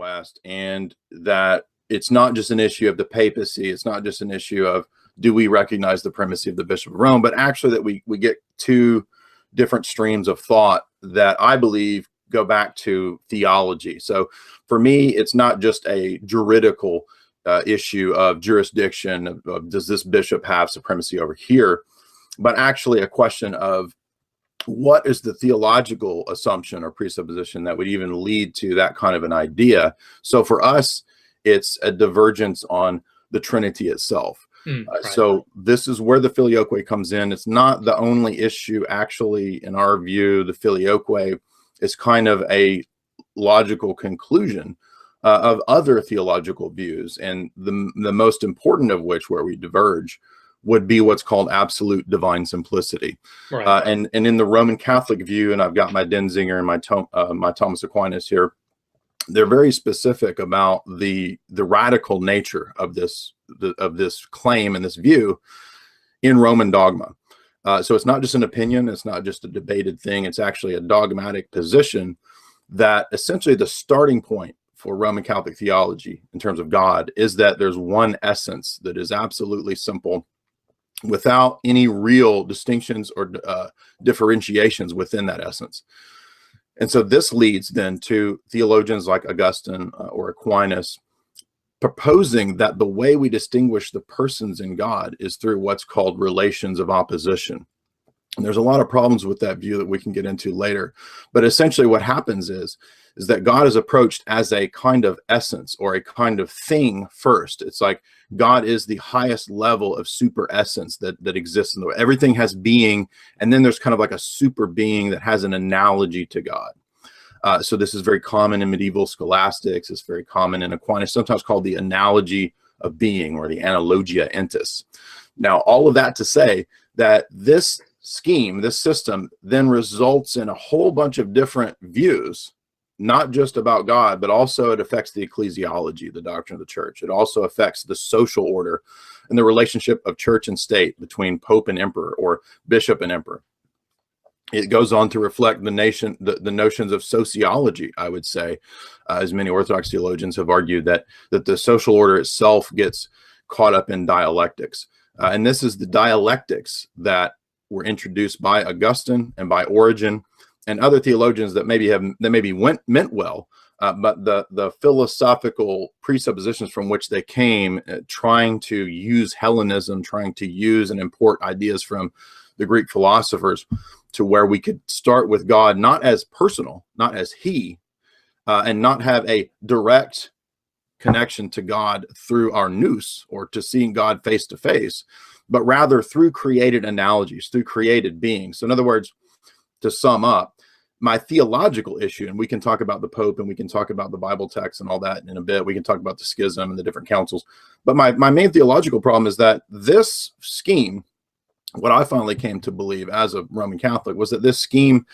West, and that it's not just an issue of the papacy. It's not just an issue of do we recognize the primacy of the Bishop of Rome, but actually that we get two different streams of thought that I believe go back to theology. So for me, it's not just a juridical issue of jurisdiction, of does this bishop have supremacy over here, but actually a question of what is the theological assumption or presupposition that would even lead to that kind of an idea. So for us, it's a divergence on the Trinity itself. Right. So this is where the filioque comes in. It's not the only issue, actually, in our view. The filioque is kind of a logical conclusion of other theological views, and the most important of which, where we diverge, would be what's called absolute divine simplicity. Right. And in the Roman Catholic view, and I've got my Denzinger and my Thomas Aquinas here, they're very specific about the radical nature of this claim and this view in Roman dogma. So it's not just an opinion, it's not just a debated thing, it's actually a dogmatic position that essentially the starting point for Roman Catholic theology in terms of God is that there's one essence that is absolutely simple without any real distinctions or differentiations within that essence. And so this leads then to theologians like Augustine or Aquinas proposing that the way we distinguish the persons in God is through what's called relations of opposition. And there's a lot of problems with that view that we can get into later. But essentially what happens is that God is approached as a kind of essence or a kind of thing first. It's like God is the highest level of super essence that exists in the world. Everything has being, and then there's kind of like a super being that has an analogy to God. So this is very common in medieval scholastics. It's very common in Aquinas, sometimes called the analogy of being or the analogia entis. Now, all of that to say that this scheme, this system, then results in a whole bunch of different views, not just about God, but also it affects the ecclesiology, the doctrine of the church. It also affects the social order and the relationship of church and state between pope and emperor or bishop and emperor. It goes on to reflect the notions of sociology, I would say, as many Orthodox theologians have argued that the social order itself gets caught up in dialectics. And this is the dialectics that were introduced by Augustine and by Origen and other theologians that maybe meant well, but the philosophical presuppositions from which they came, trying to use Hellenism, trying to use and import ideas from the Greek philosophers to where we could start with God not as personal, not as he, and not have a direct connection to God through our nous or to seeing God face to face, but rather through created analogies, through created beings. So in other words, to sum up, my theological issue, and we can talk about the Pope and we can talk about the Bible text and all that in a bit. We can talk about the schism and the different councils. But my main theological problem is that this scheme, what I finally came to believe as a Roman Catholic, was that this scheme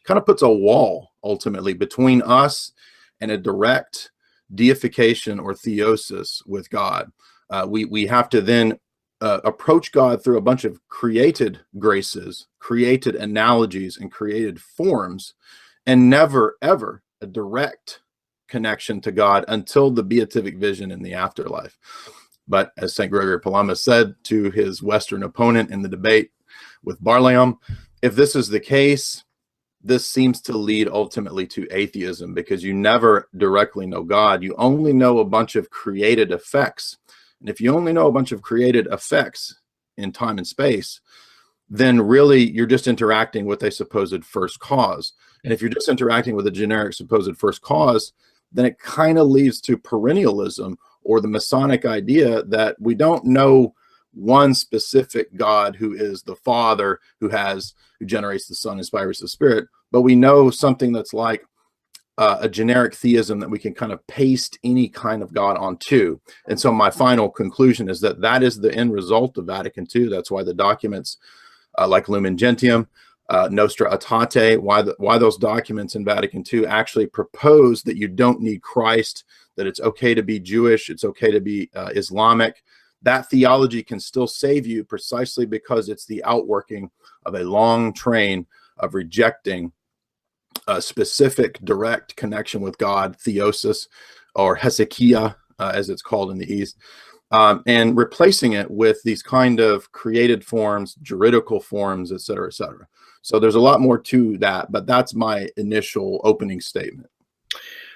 kind of puts a wall ultimately between us and a direct deification or theosis with God. We have to then approach God through a bunch of created graces, created analogies, and created forms, and never, ever a direct connection to God until the beatific vision in the afterlife. But as St. Gregory Palamas said to his Western opponent in the debate with Barlaam, if this is the case, this seems to lead ultimately to atheism, because you never directly know God. You only know a bunch of created effects. And if you only know a bunch of created effects in time and space, then really you're just interacting with a supposed first cause. And if you're just interacting with a generic supposed first cause, then it kind of leads to perennialism, or the Masonic idea that we don't know one specific God who is the Father, who generates the Son, inspires the Spirit, but we know something that's like a generic theism that we can kind of paste any kind of God onto. And so my final conclusion is that is the end result of Vatican II. That's why the documents like Lumen Gentium, Nostra Aetate, why those documents in Vatican II actually propose that you don't need Christ, that it's okay to be Jewish, it's okay to be Islamic. That theology can still save you precisely because it's the outworking of a long train of rejecting a specific direct connection with God, theosis, or Hezekiah, as it's called in the East, and replacing it with these kind of created forms, juridical forms, et cetera, et cetera. So there's a lot more to that, but that's my initial opening statement.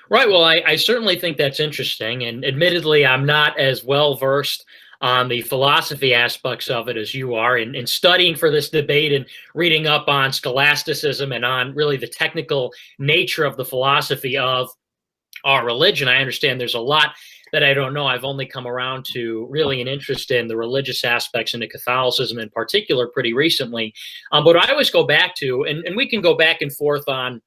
Right. Well, I certainly think that's interesting. And admittedly, I'm not as well versed on the philosophy aspects of it as you are in studying for this debate and reading up on scholasticism and on really the technical nature of the philosophy of our religion. I understand there's a lot that I don't know. I've only come around to really an interest in the religious aspects into Catholicism in particular pretty recently. But I always go back to, and we can go back and forth on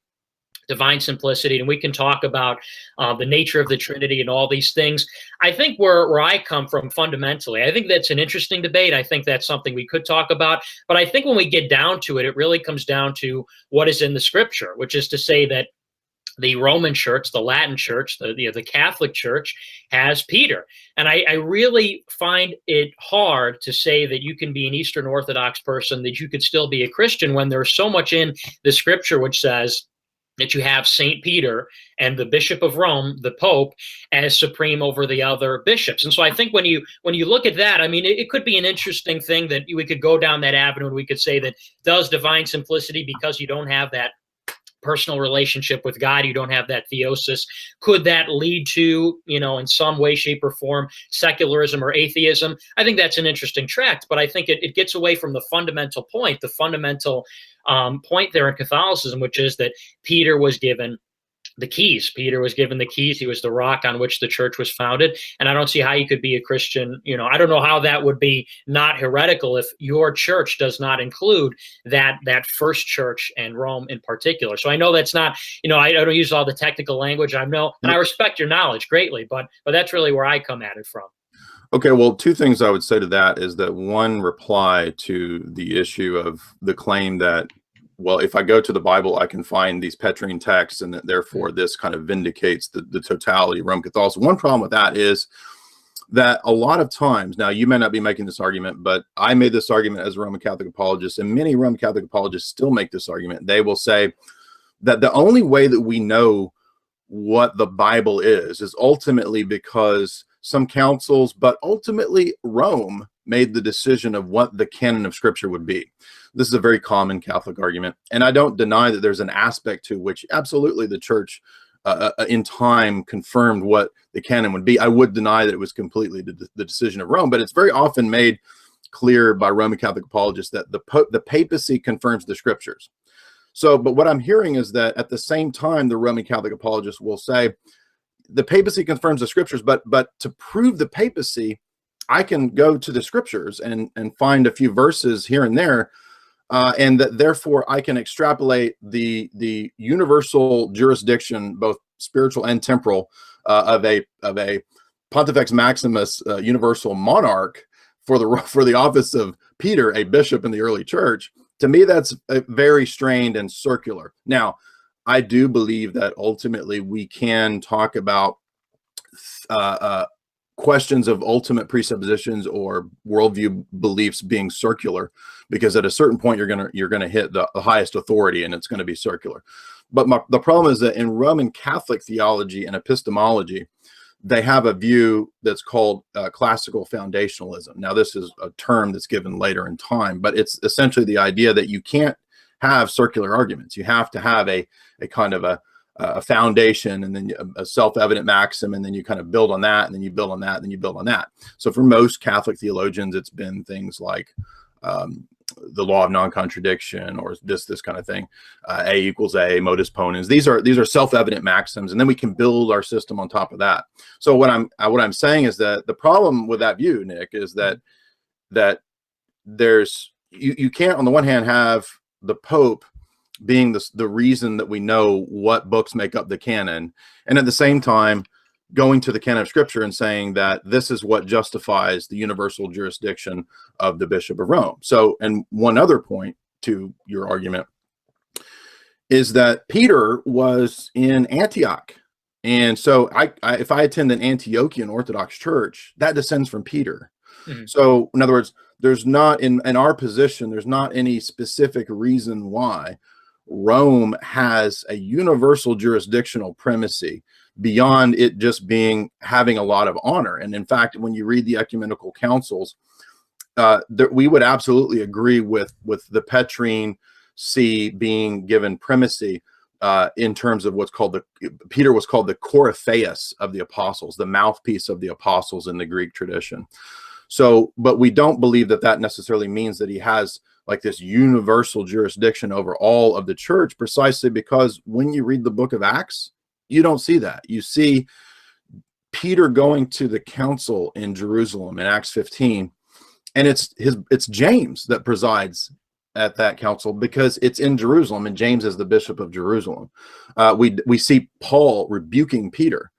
divine simplicity, and we can talk about the nature of the Trinity and all these things. I think where I come from fundamentally, I think that's an interesting debate. I think that's something we could talk about. But I think when we get down to it, it really comes down to what is in the scripture, which is to say that the Roman Church, the Latin Church, the Catholic Church has Peter. And I really find it hard to say that you can be an Eastern Orthodox person, that you could still be a Christian, when there's so much in the scripture which says that you have St. Peter and the Bishop of Rome, the Pope, as supreme over the other bishops. And so I think when you look at that, I mean, it could be an interesting thing that we could go down that avenue, and we could say that does divine simplicity, because you don't have that personal relationship with God, you don't have that theosis, could that lead to, in some way, shape, or form, secularism or atheism? I think that's an interesting tract, but I think it gets away from the fundamental point, point there in Catholicism, which is that Peter was given the keys. Peter was given the keys. He was the rock on which the church was founded. And I don't see how you could be a Christian. I don't know how that would be not heretical if your church does not include that first church and Rome in particular. So I know that's not, I don't use all the technical language. And I respect your knowledge greatly, but that's really where I come at it from. Okay, well, two things I would say to that is that one, reply to the issue of the claim that, well, if I go to the Bible, I can find these Petrine texts, and that therefore this kind of vindicates the totality of Roman Catholicism. One problem with that is that a lot of times, now you may not be making this argument, but I made this argument as a Roman Catholic apologist, and many Roman Catholic apologists still make this argument. They will say that the only way that we know what the Bible is ultimately because some councils, but ultimately Rome made the decision of what the canon of Scripture would be. This is a very common Catholic argument, and I don't deny that there's an aspect to which absolutely the church in time confirmed what the canon would be. I would deny that it was completely the decision of Rome, but it's very often made clear by Roman Catholic apologists that the papacy confirms the Scriptures. So, but what I'm hearing is that at the same time, the Roman Catholic apologists will say the papacy confirms the Scriptures, but to prove the papacy, I can go to the Scriptures and find a few verses here and there, and that therefore I can extrapolate the universal jurisdiction, both spiritual and temporal, of a Pontifex Maximus, universal monarch for the office of Peter, a bishop in the early church. To me, that's very strained and circular. Now, I do believe that ultimately we can talk about questions of ultimate presuppositions or worldview beliefs being circular, because at a certain point you're gonna hit the highest authority, and it's going to be circular. But the problem is that in Roman Catholic theology and epistemology, they have a view that's called classical foundationalism. Now, this is a term that's given later in time, but it's essentially the idea that you can't have circular arguments. You have to have a kind of a foundation, and then a self-evident maxim, and then you kind of build on that, and then you build on that, and then you build on that. So for most Catholic theologians, it's been things like the law of non-contradiction, or this kind of thing. A equals A, modus ponens. These are self-evident maxims, and then we can build our system on top of that. So what I'm saying is that the problem with that view, Nick, is that there's you can't on the one hand have the Pope being the reason that we know what books make up the canon, and at the same time going to the canon of Scripture and saying that this is what justifies the universal jurisdiction of the Bishop of Rome. So, and one other point to your argument is that Peter was in Antioch, and so if I attend an Antiochian Orthodox church, that descends from Peter. Mm-hmm. So in other words, there's not in our position, there's not any specific reason why Rome has a universal jurisdictional primacy beyond it just being having a lot of honor. And in fact, when you read the ecumenical councils, we would absolutely agree with the Petrine see being given primacy in terms of what's called Peter was called the coryphaeus of the apostles, the mouthpiece of the apostles in the Greek tradition. So, but we don't believe that that necessarily means that he has like this universal jurisdiction over all of the church, precisely because when you read the book of Acts, you don't see that. You see Peter going to the council in Jerusalem in Acts 15, and it's James that presides at that council because it's in Jerusalem, and James is the bishop of Jerusalem. We see Paul rebuking Peter.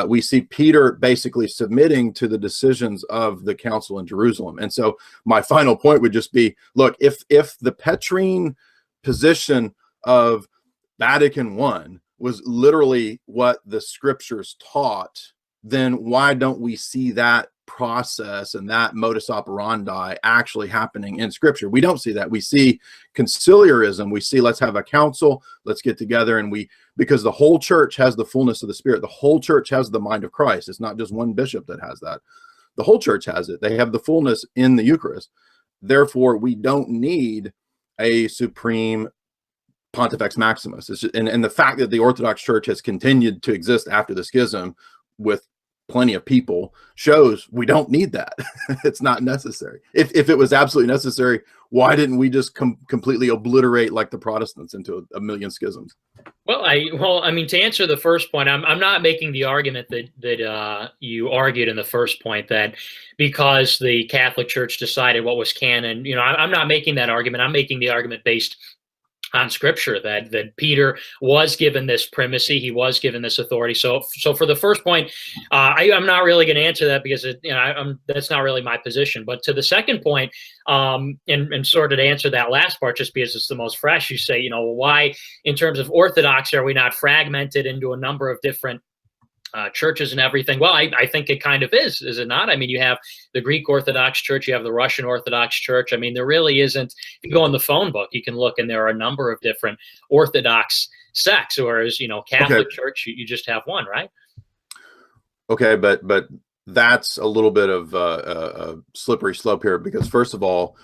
We see Peter basically submitting to the decisions of the council in Jerusalem. And so my final point would just be, look, if the Petrine position of Vatican I was literally what the scriptures taught, then why don't we see that process and that modus operandi actually happening in scripture? We don't see that. We see conciliarism. We see, let's have a council, let's get together, and because the whole church has the fullness of the Spirit. The whole church has the mind of Christ. It's not just one bishop that has that. The whole church has it. They have the fullness in the Eucharist. Therefore, we don't need a supreme Pontifex Maximus. And the fact that the Orthodox Church has continued to exist after the schism with plenty of people shows we don't need that. It's not necessary. If it was absolutely necessary, why didn't we just completely obliterate, like the Protestants, into a million schisms? Well, I mean, to answer the first point, I'm not making the argument that you argued in the first point, that because the Catholic Church decided what was canon, I'm not making that argument. I'm making the argument based on scripture that Peter was given this primacy, he was given this authority. So for the first point, I'm not really going to answer that because that's not really my position. But to the second point, and sort of to answer that last part, just because it's the most fresh, you say, why in terms of orthodoxy are we not fragmented into a number of different churches and everything? Well, I think it kind of is it not? I mean, you have the Greek Orthodox Church, you have the Russian Orthodox Church. I mean, there really isn't, if you go in the phone book, you can look, and there are a number of different Orthodox sects, whereas, Catholic Church, you just have one, right? Okay, but that's a little bit of a slippery slope here, because first of all,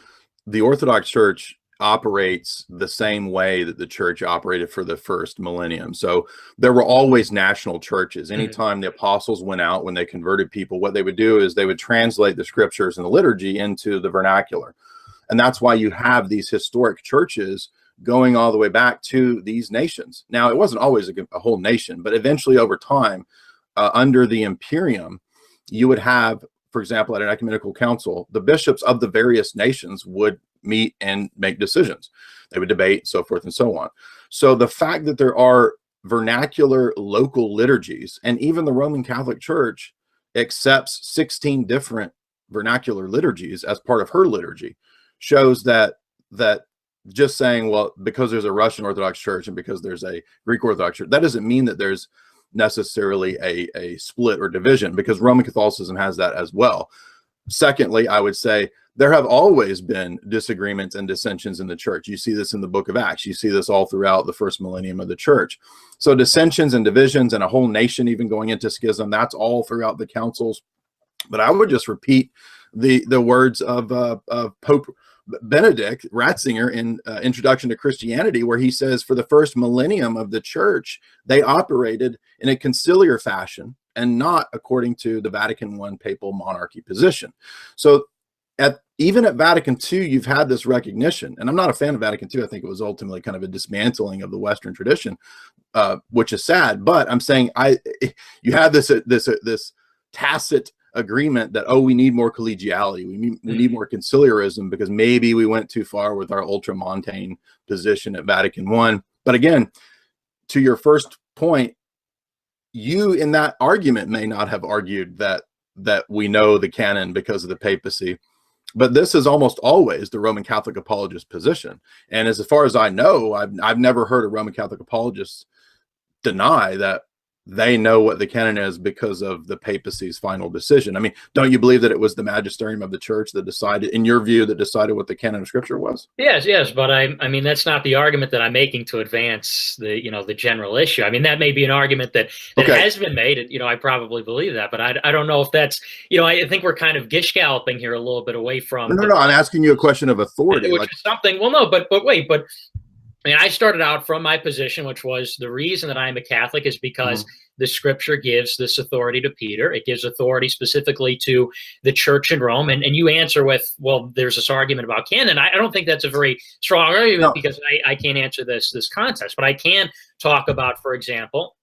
the Orthodox Church operates the same way that the church operated for the first millennium. So there were always national churches. Anytime the apostles went out, when they converted people, what they would do is they would translate the scriptures and the liturgy into the vernacular. And that's why you have these historic churches going all the way back to these nations. Now, it wasn't always a whole nation, but eventually over time, under the imperium, you would have, for example, at an ecumenical council, the bishops of the various nations would meet and make decisions. They would debate, so forth and so on. So the fact that there are vernacular local liturgies, and even the Roman Catholic Church accepts 16 different vernacular liturgies as part of her liturgy, shows that just saying, well, because there's a Russian Orthodox Church and because there's a Greek Orthodox Church, that doesn't mean that there's necessarily a split or division, because Roman Catholicism has that as well. Secondly, I would say there have always been disagreements and dissensions in the church. You see this in the book of Acts. You see this all throughout the first millennium of the church. So dissensions and divisions and a whole nation even going into schism, that's all throughout the councils. But I would just repeat the words of Pope Benedict Ratzinger in Introduction to Christianity, where he says for the first millennium of the church, they operated in a conciliar fashion and not according to the Vatican I papal monarchy position. So even at Vatican II, you've had this recognition, and I'm not a fan of Vatican II. I think it was ultimately kind of a dismantling of the Western tradition, which is sad. But I'm saying you have this tacit agreement that, oh, we need more collegiality, we need more conciliarism, because maybe we went too far with our ultramontane position at Vatican I. But again, to your first point, you in that argument may not have argued that we know the canon because of the papacy. But this is almost always the Roman Catholic apologist position. And as far as I know, I've never heard a Roman Catholic apologist deny that they know what the canon is because of the papacy's final decision. I mean, don't you believe that it was the magisterium of the church that decided, in your view, that decided what the canon of scripture was? Yes, but I mean, that's not the argument that I'm making to advance the, the general issue. I mean, that may be an argument that Okay. has been made. I probably believe that, but I don't know if that's, I think we're kind of gish galloping here a little bit away from. No, I'm asking you a question of authority. Which is something. Well, no, but wait, but I mean, I started out from my position, which was the reason that I'm a Catholic is because the scripture gives this authority to Peter. It gives authority specifically to the church in Rome. And you answer with, well, there's this argument about canon. I don't think that's a very strong argument because I can't answer this contest. But I can talk about, for example,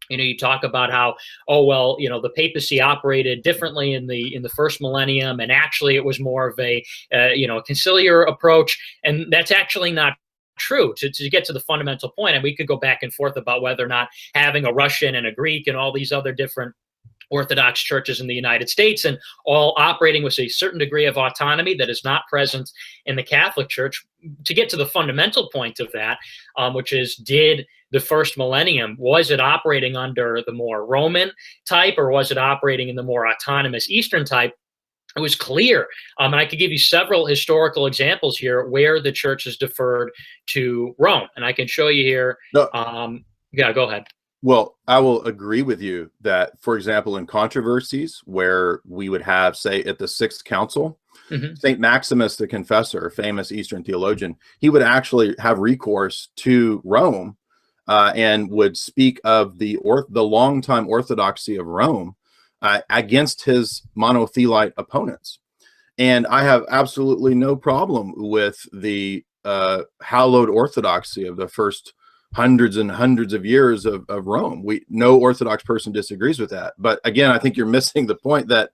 you talk about how, the papacy operated differently in the first millennium, and actually it was more of a conciliar approach, and that's actually not true. To get to the fundamental point, and we could go back and forth about whether or not having a Russian and a Greek and all these other different Orthodox churches in the United States and all operating with a certain degree of autonomy that is not present in the Catholic Church. To get to the fundamental point of that, which is, did the first millennium, was it operating under the more Roman type, or was it operating in the more autonomous Eastern type? It was clear. And I could give you several historical examples here where the church has deferred to Rome. And I can show you here. No. Yeah, go ahead. Well, I will agree with you that, for example, in controversies where we would have, say, at the Sixth Council, St. Maximus the Confessor, a famous Eastern theologian, he would actually have recourse to Rome and would speak of the longtime orthodoxy of Rome against his monothelite opponents. And I have absolutely no problem with the hallowed orthodoxy of the first hundreds and hundreds of years of Rome. No Orthodox person disagrees with that. But again, I think you're missing the point that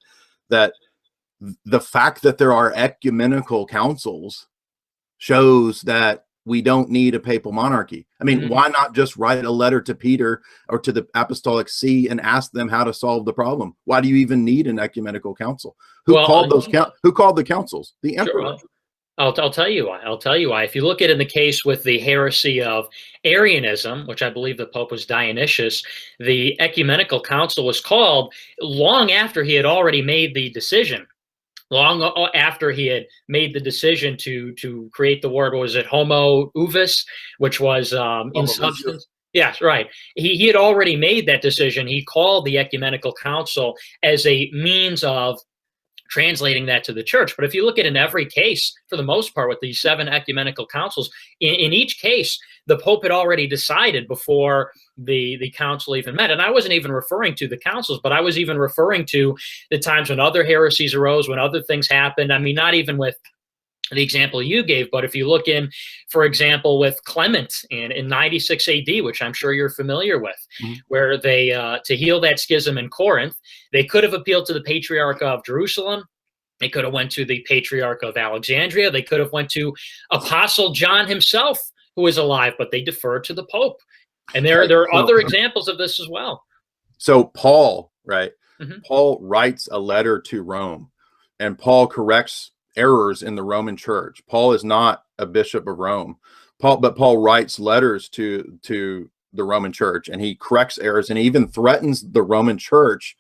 the fact that there are ecumenical councils shows that we don't need a papal monarchy. I mean, why not just write a letter to Peter or to the Apostolic See and ask them how to solve the problem? Why do you even need an ecumenical council? Who called the councils? The emperor. Sure. I'll tell you why. I'll tell you why. If you look at in the case with the heresy of Arianism, which I believe the Pope was Dionysius, the ecumenical council was called long after he had already made the decision. Long after he had made the decision to create the word, was it homo uvis, which was in substance? Yes, right. He had already made that decision. He called the ecumenical council as a means of translating that to the church. But if you look at in every case, for the most part, with these 7 ecumenical councils, in each case, the Pope had already decided before the council even met. And I wasn't even referring to the councils, but I was even referring to the times when other heresies arose, when other things happened. I mean, not even with the example you gave, but if you look in, for example, with Clement in 96 AD, which I'm sure you're familiar with, where they, to heal that schism in Corinth, they could have appealed to the Patriarch of Jerusalem. They could have went to the Patriarch of Alexandria. They could have went to Apostle John himself, who was alive, but they deferred to the Pope. And there are other examples of this as well. So Paul, right? Paul writes a letter to Rome, and Paul corrects errors in the Roman church. Paul is not a bishop of Rome. But Paul writes letters to the Roman church, and he corrects errors, and he even threatens the Roman church.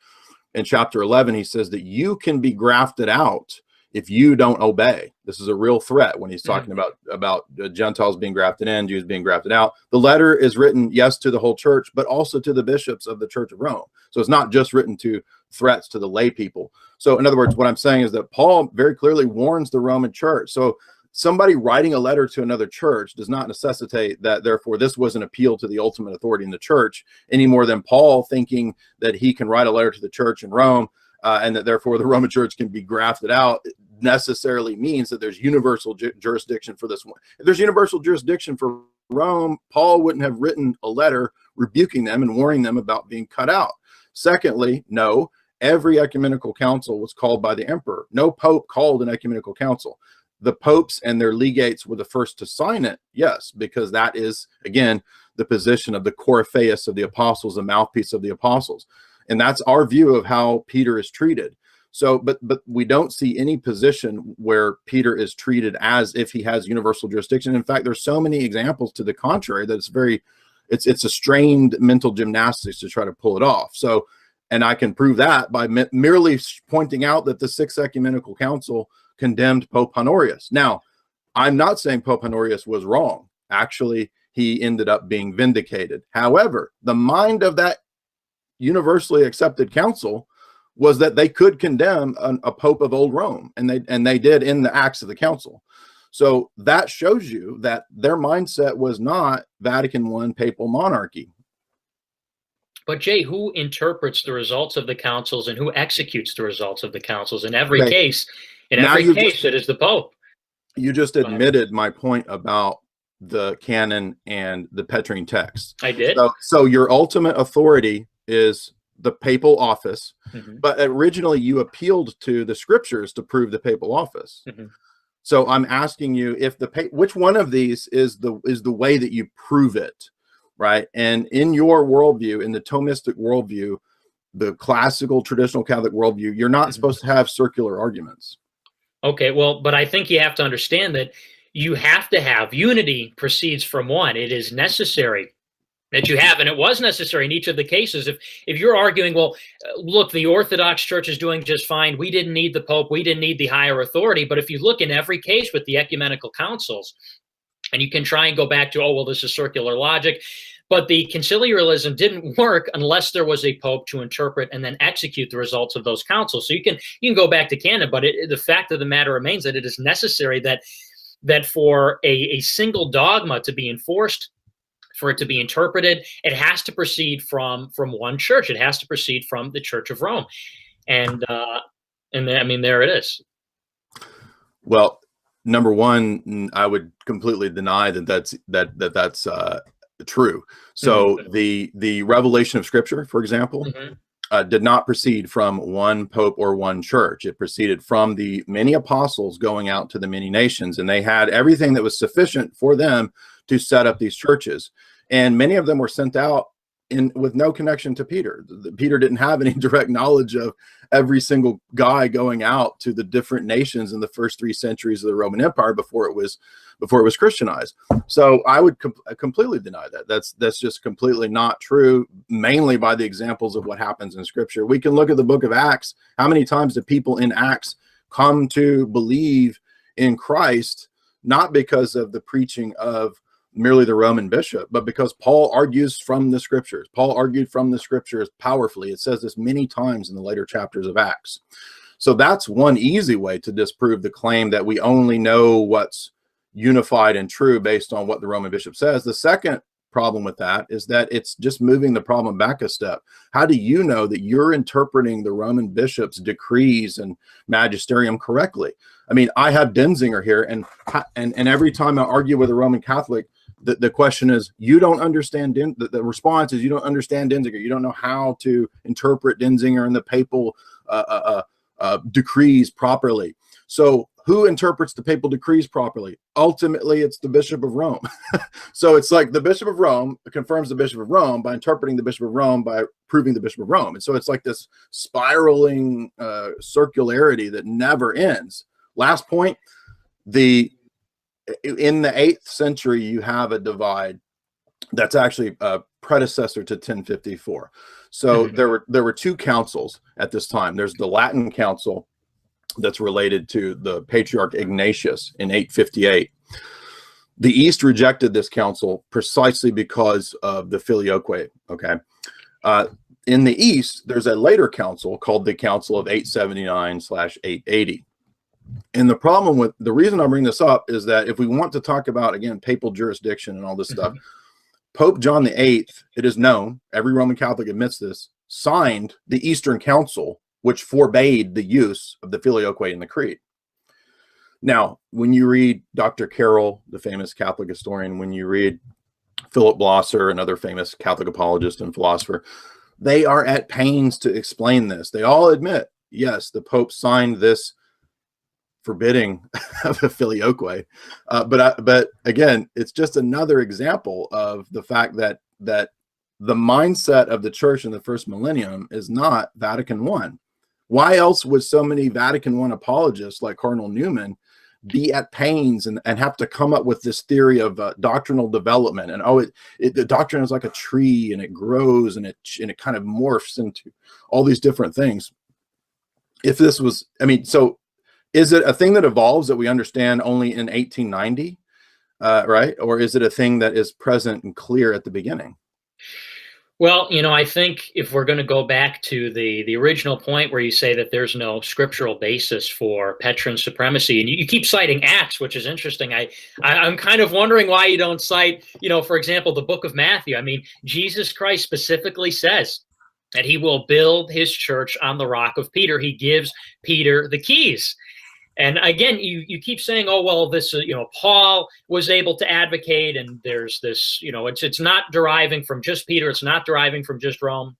In chapter 11, he says that you can be grafted out if you don't obey. This is a real threat when he's talking about Gentiles being grafted in, Jews being grafted out. The letter is written, yes, to the whole church, but also to the bishops of the Church of Rome. So it's not just written to threats to the lay people. So in other words, what I'm saying is that Paul very clearly warns the Roman church. So somebody writing a letter to another church does not necessitate that, therefore, this was an appeal to the ultimate authority in the church, any more than Paul thinking that he can write a letter to the church in Rome and that, therefore, the Roman church can be grafted out necessarily means that there's universal jurisdiction for this one. If there's universal jurisdiction for Rome, Paul wouldn't have written a letter rebuking them and warning them about being cut out. Secondly, no, every ecumenical council was called by the emperor. No pope called an ecumenical council. The popes and their legates were the first to sign it, yes, because that is, again, the position of the coryphaeus of the apostles, the mouthpiece of the apostles. And that's our view of how Peter is treated. So, but we don't see any position where Peter is treated as if he has universal jurisdiction. In fact, there's so many examples to the contrary that it's very it's a strained mental gymnastics to try to pull it off. So, and I can prove that by merely pointing out that the Sixth Ecumenical Council condemned Pope Honorius. Now, I'm not saying Pope Honorius was wrong. Actually, he ended up being vindicated. However, the mind of that universally accepted council was that they could condemn a pope of old Rome, and they did in the Acts of the Council. So that shows you that their mindset was not Vatican I papal monarchy. But Jay, who interprets the results of the councils and who executes the results of the councils? In every Okay. case, it is the Pope. You just admitted my point about the canon and the Petrine text. I did. So your ultimate authority is the papal office, but originally you appealed to the scriptures to prove the papal office. So I'm asking you if which one of these is the way that you prove it, right? And in your worldview, in the Thomistic worldview, the classical traditional Catholic worldview, you're not supposed to have circular arguments. Okay, well, but I think you have to understand that you have to have unity proceeds from one. It is necessary that you have, and it was necessary in each of the cases. If you're arguing, well, look, the Orthodox Church is doing just fine, we didn't need the Pope, we didn't need the higher authority, but if you look in every case with the ecumenical councils, and you can try and go back to, oh, well, this is circular logic, but the conciliarism didn't work unless there was a Pope to interpret and then execute the results of those councils. So you can go back to Canon, but the fact of the matter remains that it is necessary that for a single dogma to be enforced, for it to be interpreted, it has to proceed from one church. It has to proceed from the Church of Rome, and I mean, there it is. Well, number one, I would completely deny that's true. So the revelation of Scripture, for example, did not proceed from one pope or one church. It proceeded from the many apostles going out to the many nations, and they had everything that was sufficient for them to set up these churches. And many of them were sent out with no connection to Peter. Peter didn't have any direct knowledge of every single guy going out to the different nations in the first 3 centuries of the Roman Empire before it was Christianized. So I would completely deny that. That's just completely not true, mainly by the examples of what happens in Scripture. We can look at the book of Acts. How many times do people in Acts come to believe in Christ, not because of the preaching of merely the Roman bishop, but because Paul argues from the Scriptures. Paul argued from the Scriptures powerfully. It says this many times in the later chapters of Acts. So that's one easy way to disprove the claim that we only know what's unified and true based on what the Roman bishop says. The second problem with that is that it's just moving the problem back a step. How do you know that you're interpreting the Roman bishop's decrees and magisterium correctly? I mean, I have Denzinger here, and every time I argue with a Roman Catholic, the question is, you don't understand, the response is, you don't understand Denzinger. You don't know how to interpret Denzinger and the papal decrees properly. So who interprets the papal decrees properly? Ultimately, it's the Bishop of Rome. So it's like the Bishop of Rome confirms the Bishop of Rome by interpreting the Bishop of Rome by proving the Bishop of Rome. And so it's like this spiraling circularity that never ends. Last point, in the 8th century, you have a divide that's actually a predecessor to 1054. So there were 2 councils at this time. There's the Latin Council that's related to the Patriarch Ignatius in 858. The East rejected this council precisely because of the filioque. Okay, in the East, there's a later council called the Council of 879/880. And the problem with the reason I bring this up is that if we want to talk about, again, papal jurisdiction and all this stuff, Pope John VIII, it is known, every Roman Catholic admits this, signed the Eastern Council, which forbade the use of the filioque in the creed. Now, when you read Dr. Carroll, the famous Catholic historian, when you read Philip Blosser, another famous Catholic apologist and philosopher, they are at pains to explain this. They all admit, yes, the Pope signed this forbidding of a filioque, but again, it's just another example of the fact that the mindset of the church in the first millennium is not Vatican I. Why else would so many Vatican I apologists like Cardinal Newman be at pains and have to come up with this theory of doctrinal development, and the doctrine is like a tree and it grows and it kind of morphs into all these different things. If this was, I mean, so is it a thing that evolves that we understand only in 1890, right? Or is it a thing that is present and clear at the beginning? Well, I think if we're going to go back to the original point where you say that there's no scriptural basis for Petrine supremacy, and you keep citing Acts, which is interesting. I'm kind of wondering why you don't cite, for example, the book of Matthew. I mean, Jesus Christ specifically says that he will build his church on the rock of Peter. He gives Peter the keys. And again, you keep saying, oh, well, this, Paul was able to advocate, and there's this, it's not deriving from just Peter. It's not deriving from just Rome,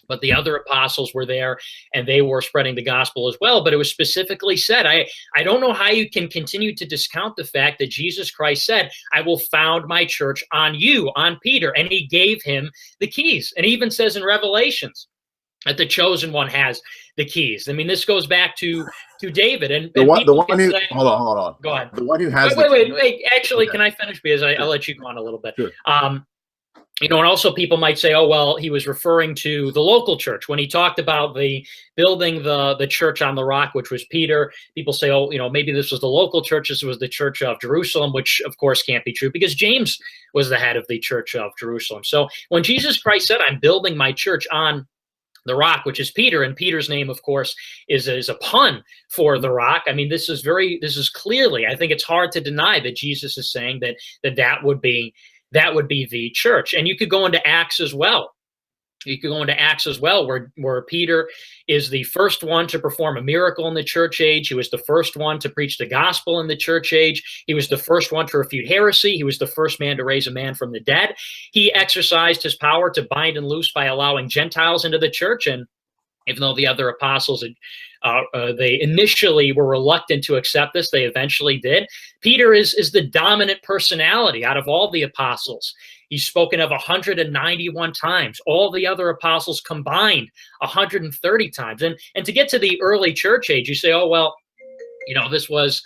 but the other apostles were there and they were spreading the gospel as well. But it was specifically said, I don't know how you can continue to discount the fact that Jesus Christ said, I will found my church on you, on Peter. And he gave him the keys. And he even says in Revelations that the chosen one has the keys. I mean, this goes back to David, and the one who say, hold on. Go ahead. The one who has wait. Actually, okay. Can I finish? Because I'll let you go on a little bit. Sure. And also people might say, oh, well, he was referring to the local church when he talked about the building the church on the rock, which was Peter. People say, oh, maybe this was the local church. This was the church of Jerusalem, which of course can't be true because James was the head of the church of Jerusalem. So when Jesus Christ said, I'm building my church on the rock, which is Peter, and Peter's name, of course, is a pun for the rock. I mean, this is clearly, I think it's hard to deny that Jesus is saying that would be the church. And you could go into Acts as well. Where Peter is the first one to perform a miracle in the church age. He was the first one to preach the gospel in the church age. He was the first one to refute heresy. He was the first man to raise a man from the dead. He exercised his power to bind and loose by allowing Gentiles into the church. And even though the other apostles, they initially were reluctant to accept this, they eventually did. Peter is the dominant personality out of all the apostles. He's spoken of 191 times. All the other apostles combined 130 times. And to get to the early church age, you say, oh, well, this was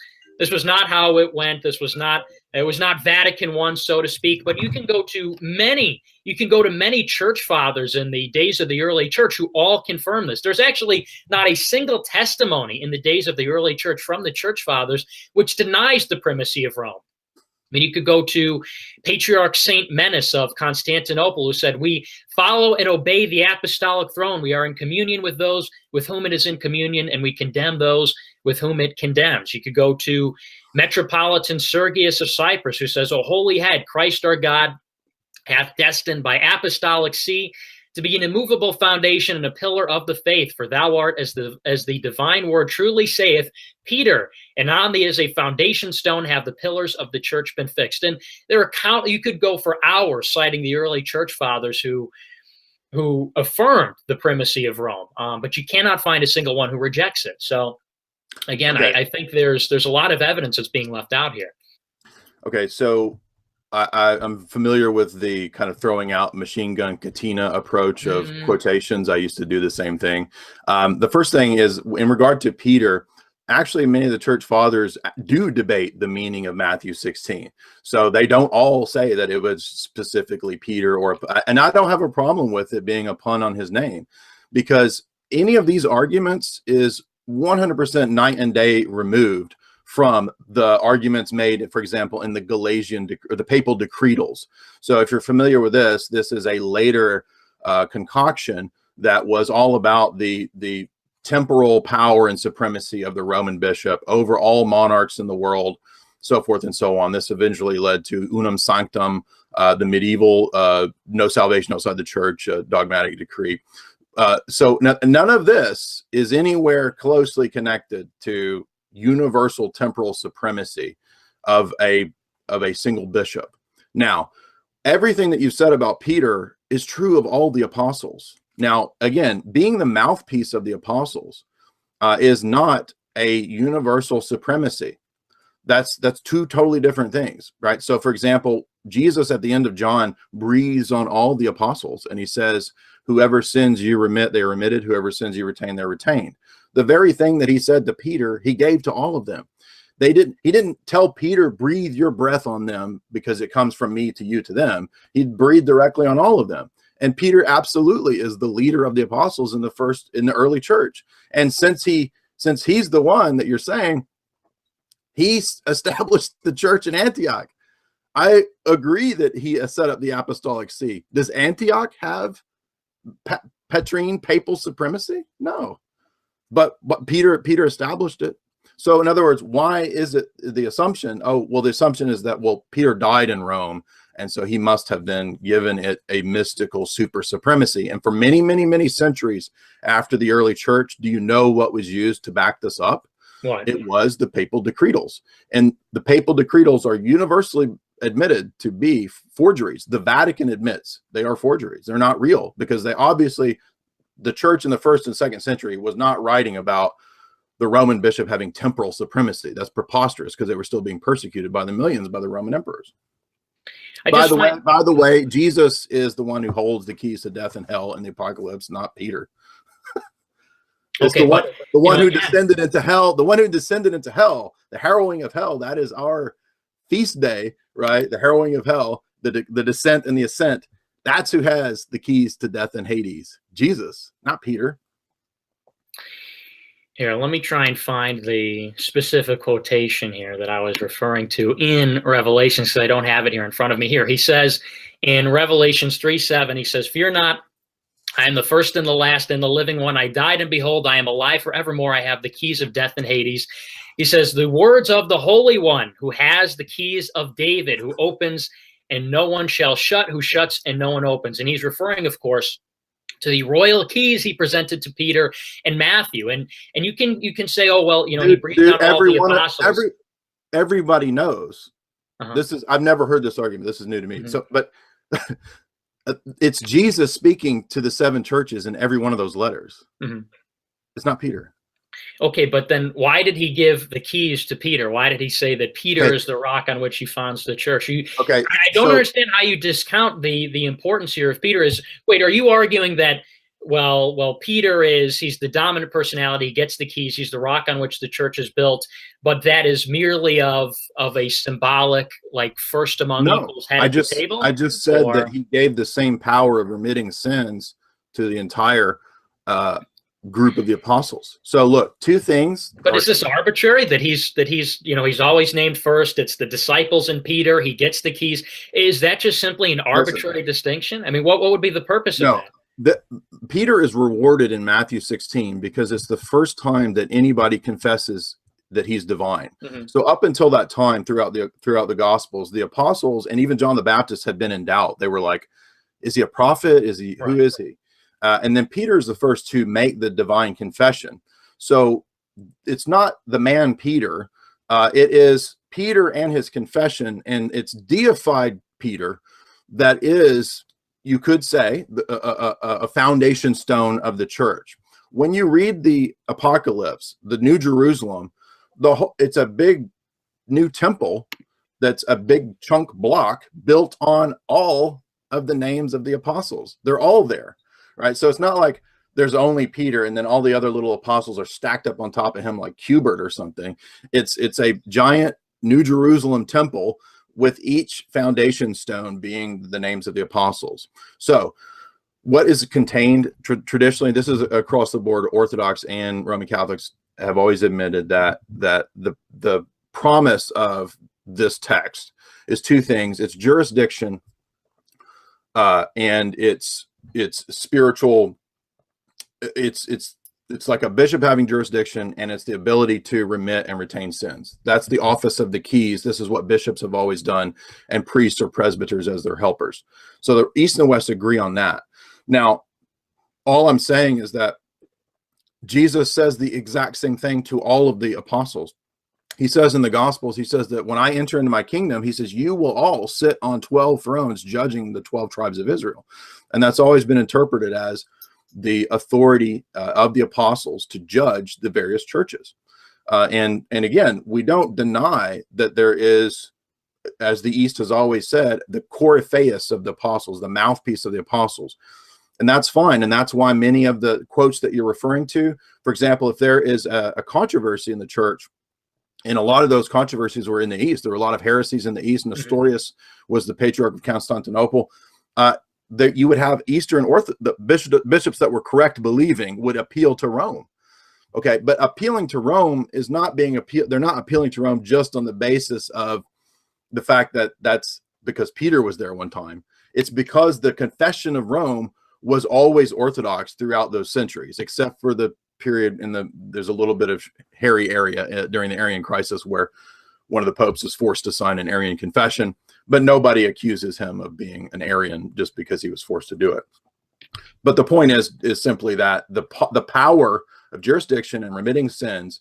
not how it went. It was not Vatican I, so to speak. But you can go to many church fathers in the days of the early church who all confirm this. There's actually not a single testimony in the days of the early church from the church fathers which denies the primacy of Rome. I mean, you could go to Patriarch Saint Menace of Constantinople, who said, we follow and obey the apostolic throne. We are in communion with those with whom it is in communion, and we condemn those with whom it condemns. You could go to Metropolitan Sergius of Cyprus, who says, O holy head, Christ our God hath destined by apostolic see to be an immovable foundation and a pillar of the faith. For thou art, as the divine word truly saith, Peter, and on thee as a foundation stone have the pillars of the church been fixed. And there are you could go for hours citing the early church fathers who affirmed the primacy of Rome, but you cannot find a single one who rejects it. So again, okay. I think there's a lot of evidence that's being left out here. Okay, so I'm familiar with the kind of throwing out machine gun katina approach of quotations. I used to do the same thing. The first thing is in regard to Peter, actually many of the church fathers do debate the meaning of Matthew 16. So they don't all say that it was specifically Peter, and I don't have a problem with it being a pun on his name, because any of these arguments is 100% night and day removed from the arguments made, for example, in the Galatian or the papal decretals. So if you're familiar with this is a later concoction that was all about the temporal power and supremacy of the Roman bishop over all monarchs in the world, so forth and so on. This eventually led to unum sanctum, the medieval no salvation outside the church dogmatic decree. So none of this is anywhere closely connected to universal temporal supremacy of a single bishop. Now, everything that you've said about Peter is true of all the apostles. Now, again, being the mouthpiece of the apostles is not a universal supremacy. That's two totally different things, right? So, for example, Jesus at the end of John breathes on all the apostles, and he says, whoever sins you remit, they are remitted. Whoever sins you retain, they're retained. The very thing that he said to Peter, he gave to all of them. He didn't tell Peter, breathe your breath on them because it comes from me to you to them. He breathed directly on all of them. And Peter absolutely is the leader of the apostles in the early church. And since he's the one that you're saying, he established the church in Antioch. I agree that he has set up the apostolic see. Does Antioch have Petrine papal supremacy? No, but Peter established it. So in other words, why is it the assumption? Oh, well, the assumption is that, well, Peter died in Rome, and so he must have then given it a mystical super supremacy. And for many, many, many centuries after the early church, do you know what was used to back this up? What? It was the papal decretals. And the papal decretals are universally admitted to be forgeries. The Vatican admits they are forgeries. They're not real, because they obviously, the church in the 1st and 2nd century was not writing about the Roman bishop having temporal supremacy. That's preposterous, because they were still being persecuted by the millions by the Roman emperors. By the way, Jesus is the one who holds the keys to death and hell in the apocalypse, not Peter. It's the one who descended into hell, the one who descended into hell, the harrowing of hell. That is our feast day, right? The harrowing of hell, the descent and the ascent. That's who has the keys to death and Hades. Jesus, not Peter. Here, let me try and find the specific quotation here that I was referring to in Revelations, because I don't have it here in front of me. Here, he says in Revelations 3:7, he says, "Fear not, I am the first and the last and the living one. I died, and behold, I am alive forevermore. I have the keys of death and Hades." He says, "The words of the Holy One, who has the keys of David, who opens and no one shall shut, who shuts and no one opens." And he's referring, of course, to the royal keys he presented to Peter and Matthew. And you can say, oh, well, you know, he breathed out all the apostles. Everybody knows. I've never heard this argument. This is new to me. So, but it's Jesus speaking to the 7 churches in every one of those letters. It's not Peter. Okay, but then why did he give the keys to Peter? Why did he say that Peter is the rock on which he founds the church? I don't understand how you discount the importance here of Peter. Wait, are you arguing that, well, Peter he's the dominant personality, he gets the keys, he's the rock on which the church is built, but that is merely of a symbolic, like, first among equals head at the table? I just said that he gave the same power of remitting sins to the entire group of the apostles. So look, 2 things. But is this arbitrary that he's he's always named first? It's the disciples and Peter. He gets the keys. Is that just simply an arbitrary distinction? I mean, what would be the purpose of that? Peter is rewarded in Matthew 16 because it's the first time that anybody confesses that he's divine. So up until that time, throughout the Gospels, the apostles and even John the Baptist had been in doubt. They were like, "Is he a prophet? Who is he?" And then Peter is the first to make the divine confession. So it's not the man Peter. It is Peter and his confession, and it's deified Peter that is, you could say, a foundation stone of the church. When you read the Apocalypse, the New Jerusalem, it's a big new temple that's a big chunk block built on all of the names of the apostles. They're all there. Right. So it's not like there's only Peter and then all the other little apostles are stacked up on top of him like Cubert or something. It's a giant New Jerusalem temple with each foundation stone being the names of the apostles. So what is contained traditionally, this is across the board, Orthodox and Roman Catholics have always admitted that the promise of this text is 2 things. It's jurisdiction and it's spiritual. It's like a bishop having jurisdiction, and it's the ability to remit and retain sins. That's the office of the keys. This is what bishops have always done, and priests or presbyters as their helpers. So the East and West agree on that. Now, all I'm saying is that Jesus says the exact same thing to all of the apostles. He says in the Gospels, he says that when I enter into my kingdom, he says, you will all sit on 12 thrones judging the 12 tribes of Israel. And that's always been interpreted as the authority of the apostles to judge the various churches. And again, we don't deny that there is, as the East has always said, the coryphaeus of the apostles, the mouthpiece of the apostles. And that's fine. And that's why many of the quotes that you're referring to, for example, if there is a controversy in the church, And a lot of those controversies were in the East. There were a lot of heresies in the East. Nestorius was the patriarch of Constantinople. That you would have Eastern the bishops that were correct believing would appeal to Rome. Okay, but appealing to Rome is not being they're not appealing to Rome just on the basis of the fact that that's because Peter was there one time. It's because the confession of Rome was always Orthodox throughout those centuries, except for the period there's a little bit of hairy area during the Arian crisis where one of the popes was forced to sign an Arian confession, but nobody accuses him of being an Arian just because he was forced to do it. But the point is simply that the power of jurisdiction and remitting sins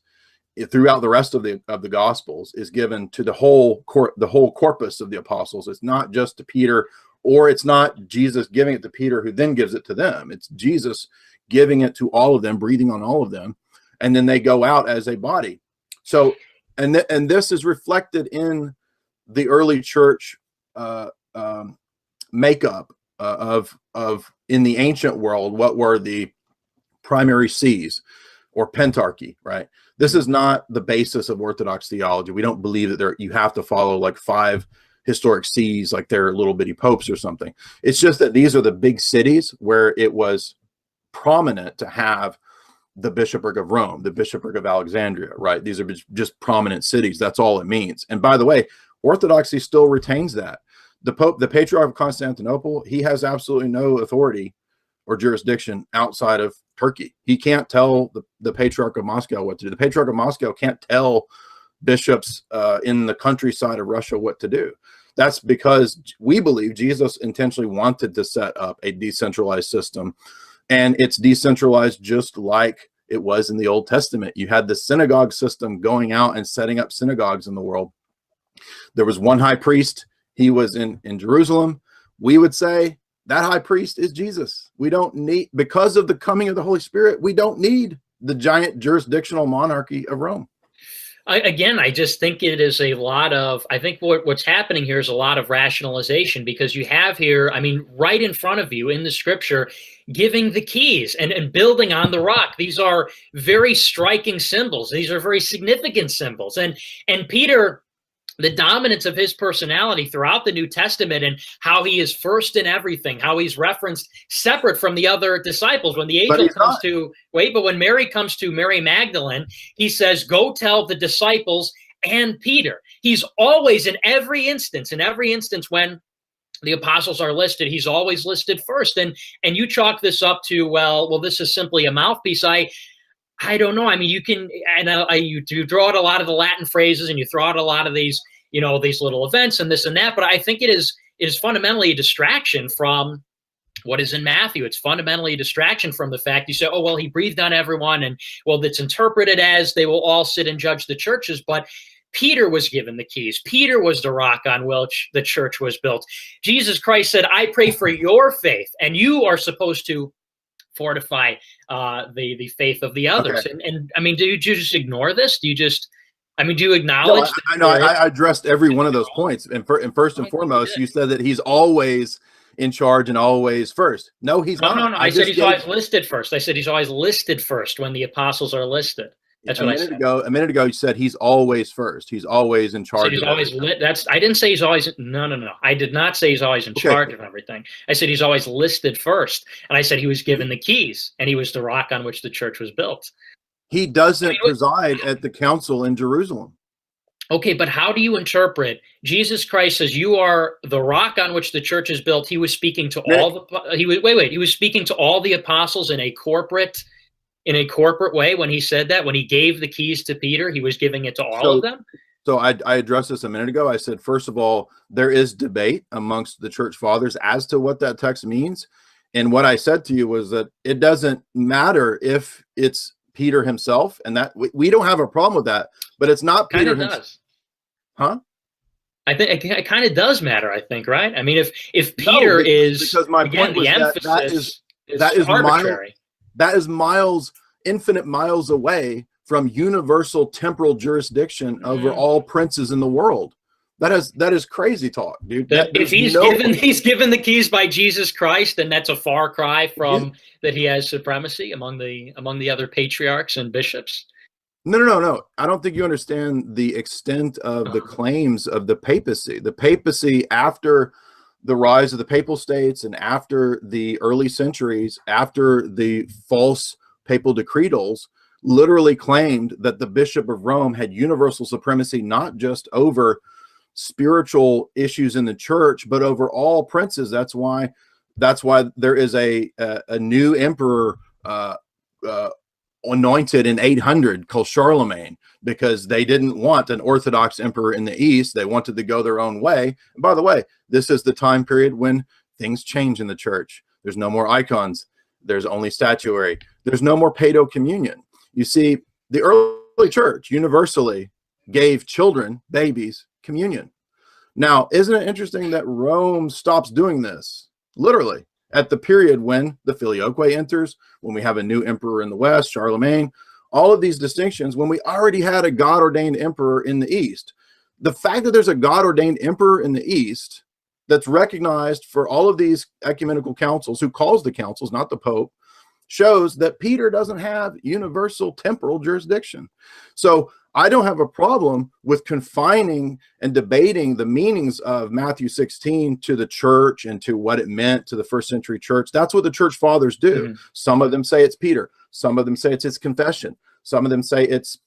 throughout the rest of the Gospels is given to the whole corpus of the apostles. It's not just to Peter, or it's not Jesus giving it to Peter who then gives it to them. It's Jesus giving it to all of them, breathing on all of them, and then they go out as a body. So, and this is reflected in the early church makeup of in the ancient world. What were the primary sees or pentarchy, right? This is not the basis of Orthodox theology. We don't believe that you have to follow like 5 historic sees like they're little bitty popes or something. It's just that these are the big cities where it was prominent to have the bishopric of Rome, the bishopric of Alexandria, right? These are just prominent cities. That's all it means. And by the way, Orthodoxy still retains that. The Pope, the Patriarch of Constantinople, he has absolutely no authority or jurisdiction outside of Turkey. He can't tell the Patriarch of Moscow what to do. The Patriarch of Moscow can't tell bishops in the countryside of Russia what to do. That's because we believe Jesus intentionally wanted to set up a decentralized system, and it's decentralized just like it was in the Old Testament. You had the synagogue system going out and setting up synagogues in the world. There was one high priest. He was in Jerusalem. We would say that high priest is Jesus. We don't need, because of the coming of the Holy Spirit, we don't need the giant jurisdictional monarchy of Rome. I just think it is a lot of, I think what's happening here is a lot of rationalization, because you have here, I mean, right in front of you in the scripture, giving the keys and building on the rock. These are very striking symbols. These are very significant symbols. And Peter, the dominance of his personality throughout the New Testament and how he is first in everything, how he's referenced separate from the other disciples. When the angel comes to, but when Mary comes to Mary Magdalene, he says, go tell the disciples and Peter. He's always in every instance when the apostles are listed, he's always listed first. And you chalk this up to, well, this is simply a mouthpiece. I don't know. I mean, you can, and you do draw out a lot of the Latin phrases, and you throw out a lot of these, these little events and this and that. But I think it is fundamentally a distraction from what is in Matthew. It's fundamentally a distraction from the fact you say, oh, well, he breathed on everyone, and well, it's interpreted as they will all sit and judge the churches. But Peter was given the keys. Peter was the rock on which the church was built. Jesus Christ said, I pray for your faith, and you are supposed to fortify the faith of the others. Okay. And I mean, do you just ignore this? Do you acknowledge? No, I addressed every one of those points. And first and foremost, you said that he's always in charge and always first. No, he's not. No. I said he's always listed first. I said he's always listed first when the apostles are listed. That's what I said. A minute ago, you said he's always first. He's always in charge. He's always lit. I didn't say he's always. No. I did not say he's always in charge of everything. I said he's always listed first, and I said he was given the keys, and he was the rock on which the church was built. He doesn't preside at the council in Jerusalem. Okay, but how do you interpret Jesus Christ says you are the rock on which the church is built? He was speaking to all the. He was speaking to all the apostles in a corporate way when he said that. When he gave the keys to Peter, he was giving it to all of them. So I addressed this a minute ago. I said, first of all, there is debate amongst the church fathers as to what that text means. And what I said to you was that it doesn't matter if it's Peter himself, and that we don't have a problem with that, but it's not Peter himself. Huh? I think it kind of does matter, I think, right? I mean, if Peter because my point was that is arbitrary. That is infinite miles away from universal temporal jurisdiction over all princes in the world. That is crazy talk, dude. If he's given the keys by Jesus Christ, then that's a far cry from that he has supremacy among the other patriarchs and bishops. No. I don't think you understand the extent of the claims of the papacy. The papacy, after the rise of the papal states and after the early centuries, after the false papal decretals, literally claimed that the Bishop of Rome had universal supremacy, not just over spiritual issues in the church, but over all princes. That's why there is a new emperor anointed in 800 called Charlemagne, because they didn't want an Orthodox emperor in the East. They wanted to go their own way. And by the way, this is the time period when things change in the church. There's no more icons. There's only statuary. There's no more paedo communion. You see, the early church universally gave children, babies, communion. Now, isn't it interesting that Rome stops doing this? Literally, at the period when the Filioque enters, when we have a new emperor in the West, Charlemagne, all of these distinctions, when we already had a God-ordained emperor in the East. The fact that there's a God-ordained emperor in the East that's recognized for all of these ecumenical councils, who calls the councils, not the Pope, shows that Peter doesn't have universal temporal jurisdiction. So I don't have a problem with confining and debating the meanings of Matthew 16 to the church and to what it meant to the first century church. That's what the church fathers do. Mm-hmm. Some of them say it's Peter. Some of them say it's his confession. Some of them say it's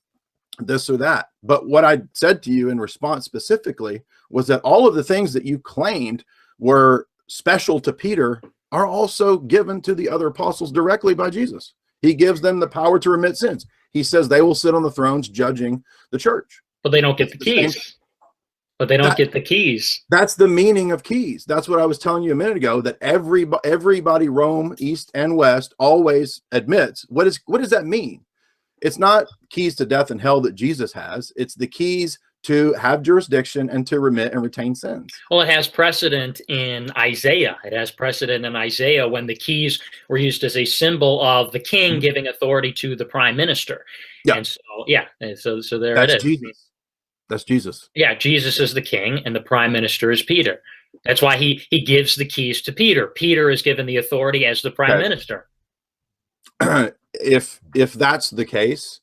this or that. But what I said to you in response specifically was that all of the things that you claimed were special to Peter are also given to the other apostles directly by Jesus. He gives them the power to remit sins. He says they will sit on the thrones judging the church. But they don't get the keys. But they don't get the keys. That's the meaning of keys. That's what I was telling you a minute ago, that everybody, Rome, East and West, always admits. What does that mean? It's not keys to death and hell that Jesus has. It's the keys to have jurisdiction and to remit and retain sins. Well, it has precedent in Isaiah. It has precedent in Isaiah when the keys were used as a symbol of the king giving authority to the prime minister. Yeah. And so, yeah. And so there it is. Jesus. That's Jesus. Yeah. Jesus is the king and the prime minister is Peter. That's why he gives the keys to Peter. Peter is given the authority as the prime minister. If that's the case,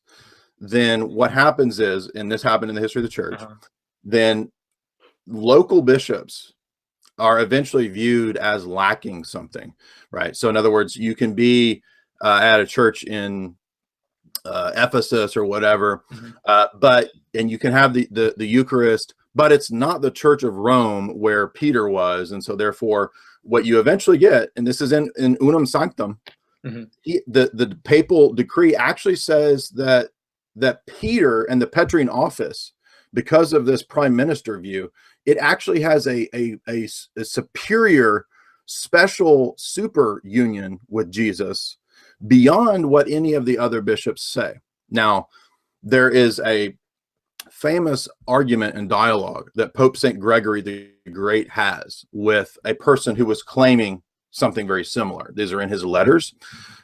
then what happens is, and this happened in the history of the church, then local bishops are eventually viewed as lacking something, right? So in other words, you can be at a church in Ephesus or whatever, and you can have the Eucharist, but it's not the Church of Rome where Peter was. And so therefore what you eventually get, and this is in Unum Sanctum, the papal decree actually says that Peter and the Petrine office, because of this prime minister view, it actually has a superior special super union with Jesus beyond what any of the other bishops say. Now, there is a famous argument and dialogue that Pope St. Gregory the Great has with a person who was claiming something very similar. These are in his letters,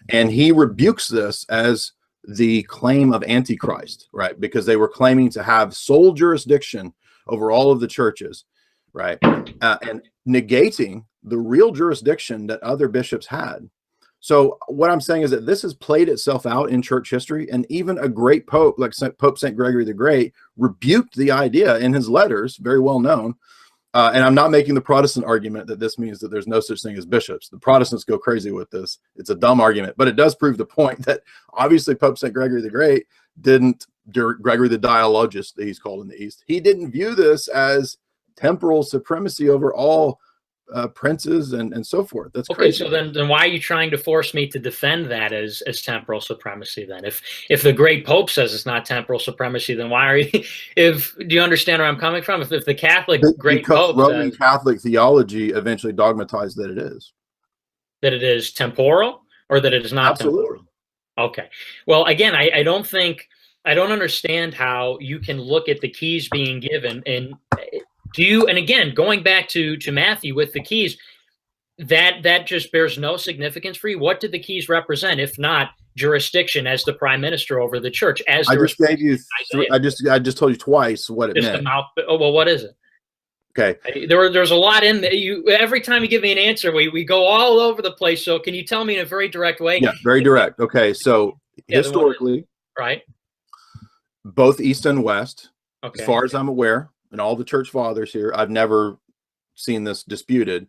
and he rebukes this as the claim of Antichrist, right? Because they were claiming to have sole jurisdiction over all of the churches, right? And negating the real jurisdiction that other bishops had. So what I'm saying is that this has played itself out in church history, and even a great pope like Pope St. Gregory the Great rebuked the idea in his letters, very well known. And I'm not making the Protestant argument that this means that there's no such thing as bishops. The Protestants go crazy with this. It's a dumb argument, but it does prove the point that obviously Pope St. Gregory the Great didn't, Gregory the Dialogist, that he's called in the East, he didn't view this as temporal supremacy over all princes and so forth. That's okay. Crazy. So then why are you trying to force me to defend that as temporal supremacy then? If the great Pope says it's not temporal supremacy, then why are you, do you understand where I'm coming from? If the Catholic great Pope Roman Catholic theology eventually dogmatized that it is. That it is temporal, or that it is not Absolutely. Temporal? Okay. Well, again, I don't understand how you can look at the keys being given and and again, going back to Matthew with the keys, that just bears no significance for you. What did the keys represent, if not jurisdiction as the prime minister over the church? As I just gave you, I just told you twice what it meant. Oh, well, what is it? Okay. There's a lot in there. Every time you give me an answer, we go all over the place. So can you tell me in a very direct way? Yeah, very direct. Okay, so historically, right, Both East and West, Okay. as far as I'm aware, and all the church fathers here, I've never seen this disputed.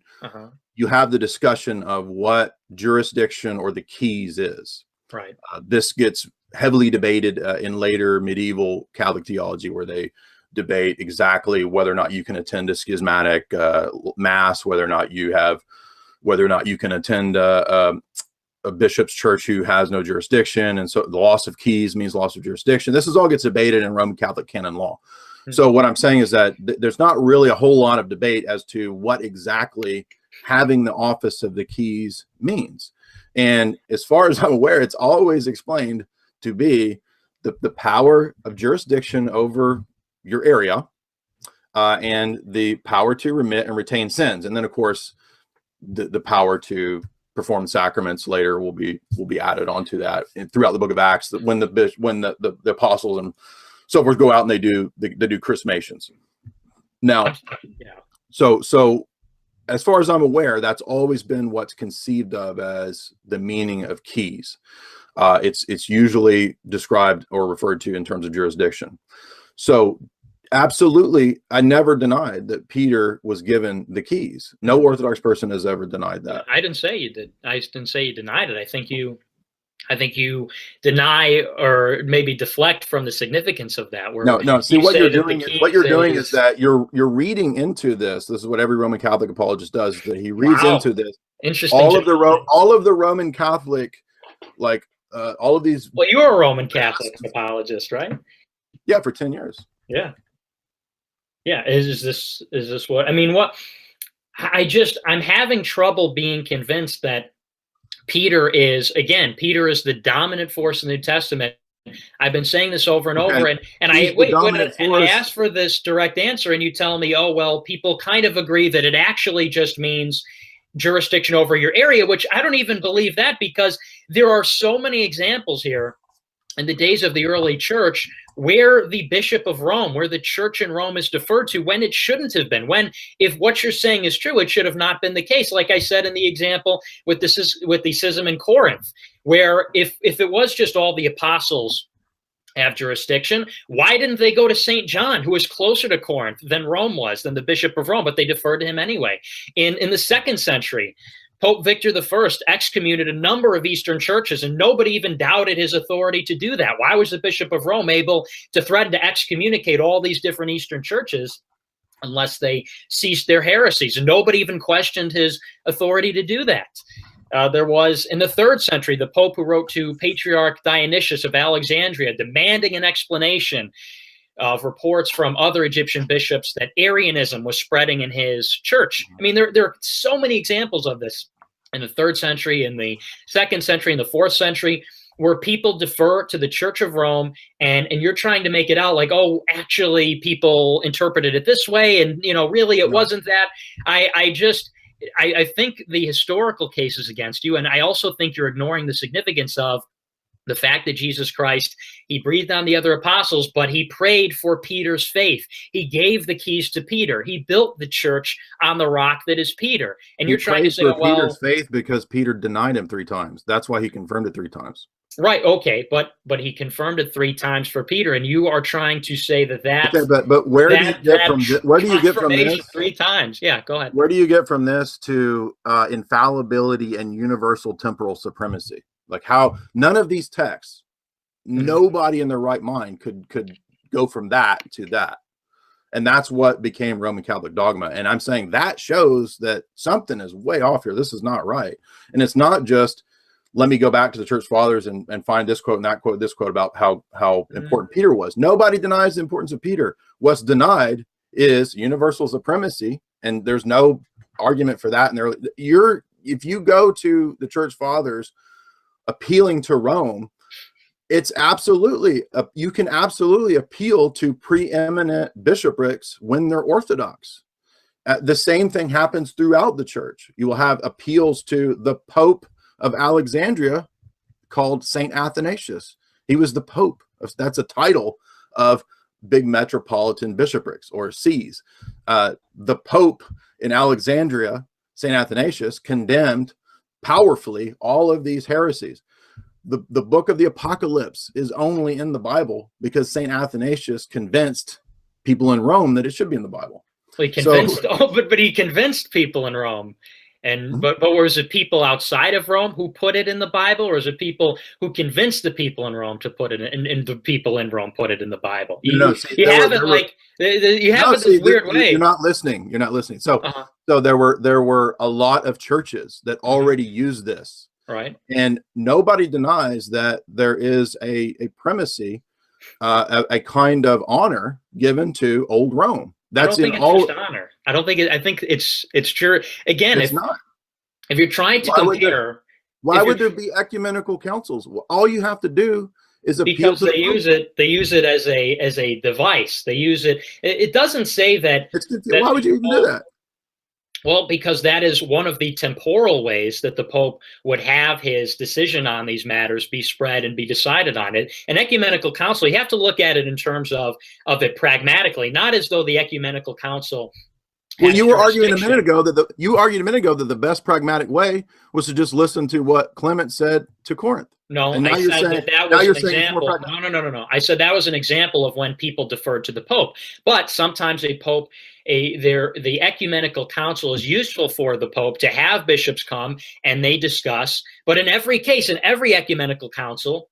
You have the discussion of what jurisdiction or the keys is. Right. This gets heavily debated in later medieval Catholic theology, where they debate exactly whether or not you can attend a schismatic mass, whether or not you can attend a bishop's church who has no jurisdiction. And so the loss of keys means loss of jurisdiction. This all gets debated in Roman Catholic canon law. So what I'm saying is that there's not really a whole lot of debate as to what exactly having the office of the keys means. And as far as I'm aware, it's always explained to be the power of jurisdiction over your area, and the power to remit and retain sins. And then, of course, the power to perform sacraments later will be added onto that. And throughout the book of Acts, that when the apostles and so forth go out and they do chrismations. Now, so as far as I'm aware, that's always been what's conceived of as the meaning of keys. It's usually described or referred to in terms of jurisdiction. So absolutely, I never denied that Peter was given the keys. No Orthodox person has ever denied that. I didn't say you did. I didn't say you denied it. I think you deny or maybe deflect from the significance of that. No. See, what you're doing is that you're reading into this. This is what every Roman Catholic apologist does. That he reads into this. Interesting. All of the Roman Catholic, all of these. Well, you're a Roman Catholic apologist, right? Yeah, for 10 years. Yeah. Yeah. Is this what I mean? What I'm having trouble being convinced that Peter is the dominant force in the New Testament. I've been saying this over and over, and I ask for this direct answer, and you tell me, oh, well, people kind of agree that it actually just means jurisdiction over your area, which I don't even believe that, because there are so many examples here in the days of the early church where the Bishop of Rome, where the church in Rome is deferred to when it shouldn't have been. When, if what you're saying is true, it should have not been the case. Like I said in the example with the schism in Corinth, where if it was just all the apostles have jurisdiction, why didn't they go to St. John, who was closer to Corinth than Rome was, than the Bishop of Rome? But they deferred to him anyway. In the 2nd century, Pope Victor I excommunicated a number of Eastern churches, and nobody even doubted his authority to do that. Why was the Bishop of Rome able to threaten to excommunicate all these different Eastern churches unless they ceased their heresies? And nobody even questioned his authority to do that. There was, in the 3rd century, the Pope who wrote to Patriarch Dionysius of Alexandria demanding an explanation of reports from other Egyptian bishops that Arianism was spreading in his church. I mean, there are so many examples of this in the 3rd century, in the 2nd century, in the 4th century, where people defer to the Church of Rome, and you're trying to make it out like, oh, actually people interpreted it this way, and really it wasn't that. I think the historical case is against you, and I also think you're ignoring the significance of the fact that Jesus Christ, he breathed on the other apostles, but he prayed for Peter's faith. He gave the keys to Peter. He built the church on the rock that is Peter. And you're trying to say, well, Peter's faith because Peter denied him 3 times. That's why he confirmed it 3 times. Right. Okay. But he confirmed it 3 times for Peter, and you are trying to say that's okay, but where do you get from this 3 times? Yeah, go ahead. Where do you get from this to infallibility and universal temporal supremacy? Like, how none of these texts, nobody in their right mind could go from that to that. And that's what became Roman Catholic dogma. And I'm saying that shows that something is way off here. This is not right. And it's not just, let me go back to the church fathers and find this quote and that quote, this quote about how important Peter was. Nobody denies the importance of Peter. What's denied is universal supremacy. And there's no argument for that. And if you go to the church fathers appealing to Rome, it's absolutely, you can absolutely appeal to preeminent bishoprics when they're Orthodox. The same thing happens throughout the church. You will have appeals to the Pope of Alexandria called Saint Athanasius. He was the Pope. That's a title of big metropolitan bishoprics or sees. The Pope in Alexandria, Saint Athanasius, condemned powerfully all of these heresies. the book of the Apocalypse is only in the Bible because St. Athanasius convinced people in Rome that it should be in the Bible. Well, he convinced, but he convinced people in Rome. And but was it people outside of Rome who put it in the Bible, or is it people who convinced the people in Rome to put it in, and the people in Rome put it in the Bible? You have it this weird way. You're not listening. You're not listening. So so there were a lot of churches that already used this. Right. And nobody denies that there is a primacy, a kind of honor given to old Rome. That's in all honor. I don't think it. I think it's true. Again, it's not. If you're trying to compare, why would there be ecumenical councils? All you have to do is appeal to they use it. They use it as a device. They use it. It doesn't say that. Why would you even do that? Well, because that is one of the temporal ways that the Pope would have his decision on these matters be spread and be decided on it. An ecumenical council, you have to look at it in terms of it pragmatically, not as though the ecumenical council. Well, you were arguing a minute ago that the best pragmatic way was to just listen to what Clement said to Corinth. No, and I said that was an example. No. I said that was an example of when people deferred to the Pope. But sometimes a Pope, the ecumenical council is useful for the Pope to have bishops come and they discuss. But in every case, in every ecumenical council,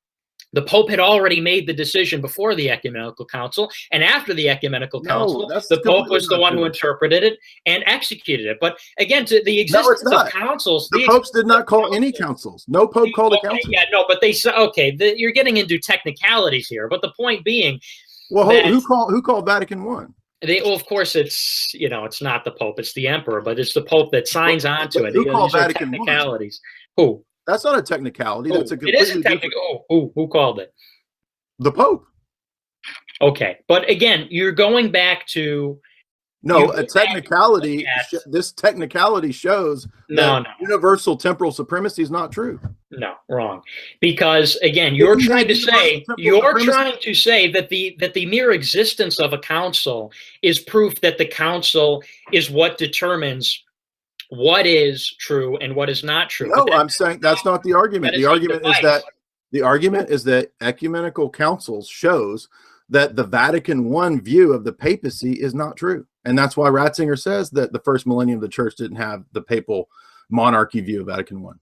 the Pope had already made the decision before the ecumenical council, and after the ecumenical council, the Pope was the one who interpreted it and executed it. But again, to the existence of councils, the popes did not call any councils. No pope called a council. Yeah, no, but they said, okay, you're getting into technicalities here. But the point being, well, who called Vatican I? Well, of course, it's not the Pope, it's the Emperor, but it's the Pope that signs on to it. Who called Vatican technicalities? Who? That's not a technicality. That's a completely it is a technical. Who called it? The Pope. Okay, but again, you're going back to a technicality. This technicality shows that universal temporal supremacy is not true. No, wrong. Because again, you're trying to say that the mere existence of a council is proof that the council is what determines what is true and what is not true. No, I'm saying that's not the argument. The argument is that ecumenical councils shows that the Vatican I view of the papacy is not true. And that's why Ratzinger says that the first millennium of the church didn't have the papal monarchy view of Vatican I.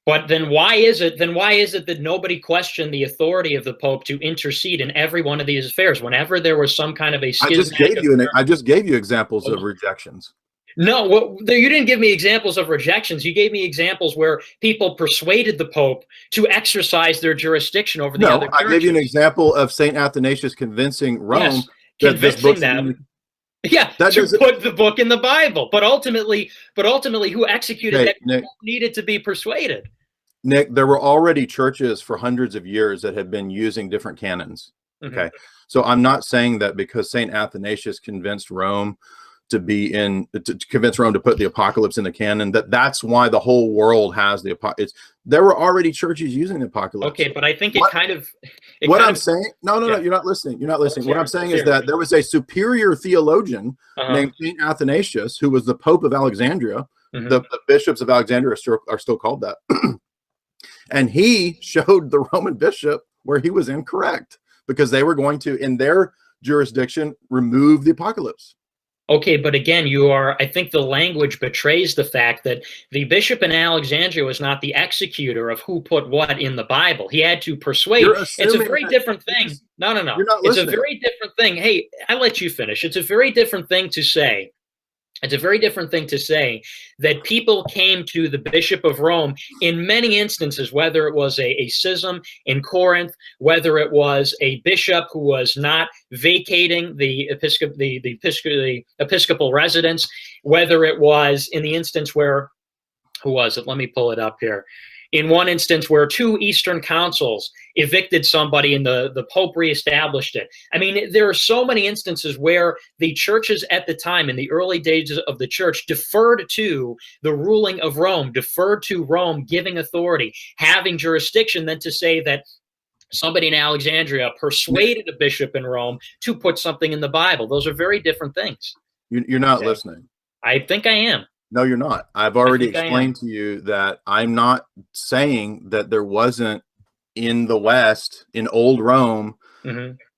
But then why is it that nobody questioned the authority of the Pope to intercede in every one of these affairs whenever there was some kind of a schismatic? I just gave you examples of rejections. No, you didn't give me examples of rejections. You gave me examples where people persuaded the Pope to exercise their jurisdiction over the other churches. I gave you an example of St. Athanasius convincing Rome that this book to put the book in the Bible. But ultimately, who executed that Nick, needed to be persuaded. Nick, there were already churches for hundreds of years that had been using different canons. Okay, so I'm not saying that because St. Athanasius convinced Rome to convince Rome to put the Apocalypse in the canon, that's why the whole world has the Apocalypse. There were already churches using the Apocalypse. Okay, but I think I'm saying, no, you're not listening. You're not listening. What I'm saying is that there was a superior theologian named St. Athanasius, who was the Pope of Alexandria. The bishops of Alexandria are still called that. And he showed the Roman bishop where he was incorrect because they were going to, in their jurisdiction, remove the Apocalypse. Okay, but again, I think the language betrays the fact that the bishop in Alexandria was not the executor of who put what in the Bible. He had to persuade. It's a very different thing. No. It's a very different thing. Hey, I let you finish. It's a very different thing to say. It's a very different thing to say that people came to the Bishop of Rome in many instances, whether it was a schism in Corinth, whether it was a bishop who was not vacating the episcopal residence, whether it was in the instance where, who was it? Let me pull it up here. In one instance where two Eastern councils evicted somebody and the Pope reestablished it. I mean, there are so many instances where the churches at the time, in the early days of the church, deferred to the ruling of Rome, deferred to Rome giving authority, having jurisdiction, than to say that somebody in Alexandria persuaded a bishop in Rome to put something in the Bible. Those are very different things. You're not listening. I think I am. No, you're not. I've already think I am. explained to you that I'm not saying that there wasn't in the West, in old Rome,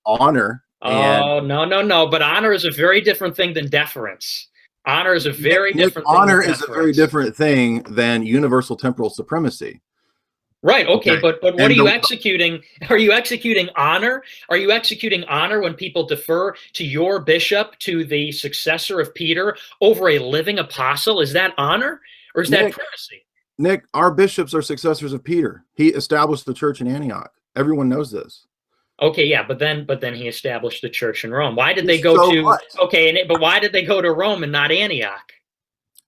honor. Oh, no. But honor is a very different thing than deference. Honor is a very different thing. Honor is a very different thing than universal temporal supremacy. Right. Okay. But what are you executing? Are you executing honor? Are you executing honor when people defer to your bishop, to the successor of Peter, over a living apostle? Is that honor, or is that primacy? Nick, our bishops are successors of Peter. He established the church in Antioch. Everyone knows this. Okay, yeah, but then he established the church in Rome. Why did they go to? What? Okay, but why did they go to Rome and not Antioch?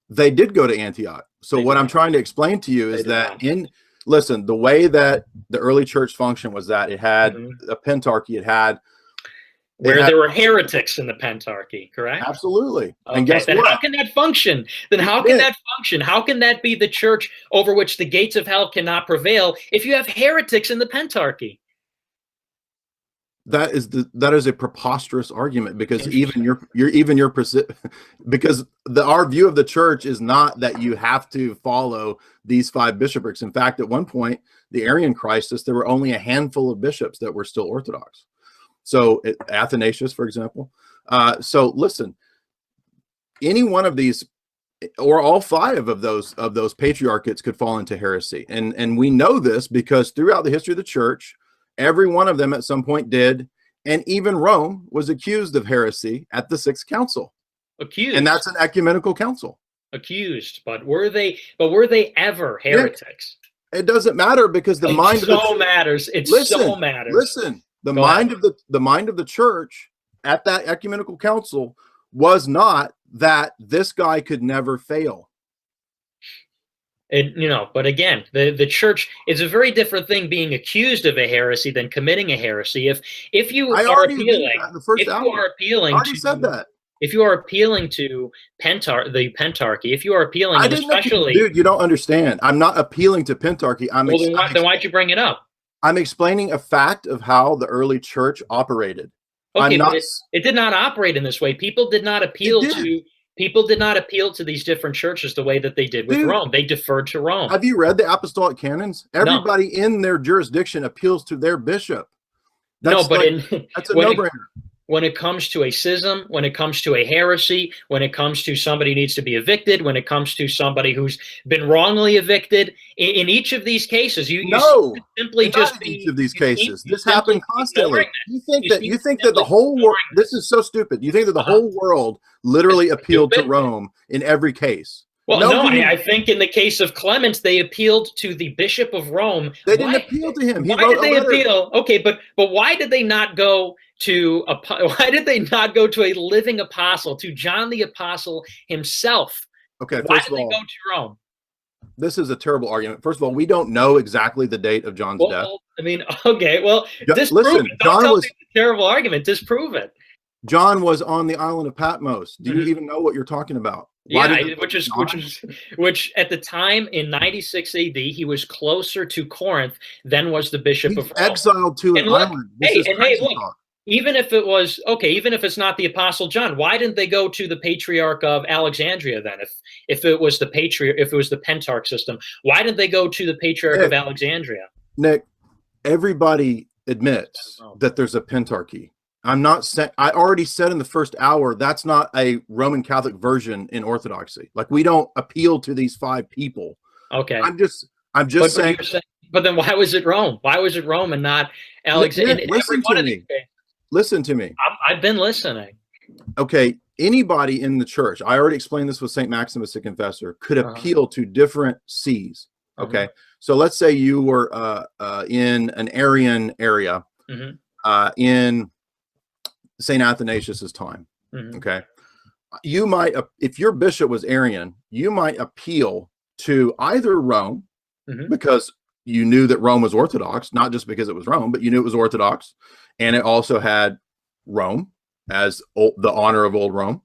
They did go to Antioch. So what I'm trying to explain to you is that listen, the way that the early church functioned was that it had a pentarchy. It had there were heretics in the pentarchy, correct? Absolutely. Okay, and guess then what? how can that function? Then how can that function? How can that be the church over which the gates of hell cannot prevail if you have heretics in the pentarchy? That is a preposterous argument, because because our view of the church is not that you have to follow these 5 bishoprics. In fact, at one point, the Arian crisis, there were only a handful of bishops that were still Orthodox. So Athanasius, for example. So listen, any one of these, or all 5 of those patriarchates could fall into heresy, and we know this because throughout the history of the church, every one of them at some point did, and even Rome was accused of heresy at the 6th Council. Accused, and that's an ecumenical council. Accused, but were they ever heretics? It doesn't matter, because the mind of the matters. It so matters. Listen, the mind of the church at that ecumenical council was not that this guy could never fail. But again, the church is a very different thing being accused of a heresy than committing a heresy. If you are appealing, if you are appealing to the pentarchy, if you are appealing, dude, you don't understand. I'm not appealing to pentarchy. Then why'd you bring it up? I'm explaining a fact of how the early church operated. Okay, but it did not operate in this way. People did not appeal to these different churches the way that they did with Rome. They deferred to Rome. Have you read the apostolic canons? Everybody in their jurisdiction appeals to their bishop. That's a no-brainer. When it comes to a schism, when it comes to a heresy, when it comes to somebody who needs to be evicted, when it comes to somebody who's been wrongly evicted, in each of these cases, each of these cases. This happened constantly. You think that the whole world, this is so stupid. You think that the whole world literally appealed to Rome in every case? Well, no, I think in the case of Clement, they appealed to the Bishop of Rome. They didn't appeal to him. Why did they appeal? Okay, but why did they not go to a living apostle, to John the Apostle himself? Okay, why did they go to Rome? This is a terrible argument. First of all, we don't know exactly the date of John's death. I mean, okay, well, disprove it. Don't tell me it's a terrible argument. Disprove it. John was on the island of Patmos. Do you even know what you're talking about? Which at the time in 96 AD, he was closer to Corinth than was the Bishop of Rome. Exiled to an island. Look, even if it's not the Apostle John, why didn't they go to the Patriarch of Alexandria then? If it was the Pentarch system, why didn't they go to the Patriarch of Alexandria? Nick, everybody admits that there's a Pentarchy. I already said in the first hour, that's not a Roman Catholic version in Orthodoxy. Like, we don't appeal to these 5 people. Okay. I'm just saying. But then why was it Rome? Why was it Rome and not Alexandria? Listen to me. I've been listening. Okay. Anybody in the church, I already explained this with St. Maximus the Confessor, could appeal to different sees. Okay. So let's say you were in an Arian area in St. Athanasius's time. Okay. You might, if your bishop was Arian, you might appeal to either Rome, because you knew that Rome was Orthodox, not just because it was Rome, but you knew it was Orthodox, and it also had Rome as the honor of old Rome.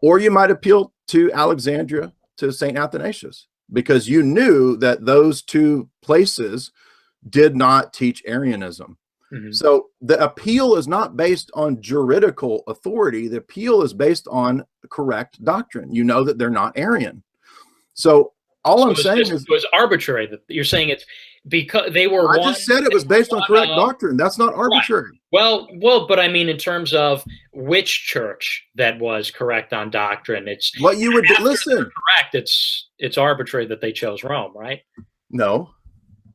Or you might appeal to Alexandria, to St. Athanasius, because you knew that those 2 places did not teach Arianism. So the appeal is not based on juridical authority. The appeal is based on correct doctrine. You know that they're not Arian. So all I'm saying is, it was arbitrary. That you're saying it's because they were. I just said it was based on correct doctrine. That's not arbitrary. Right. Well, but I mean, in terms of which church that was correct on doctrine, it's what you would listen. Correct. It's arbitrary that they chose Rome, right? No.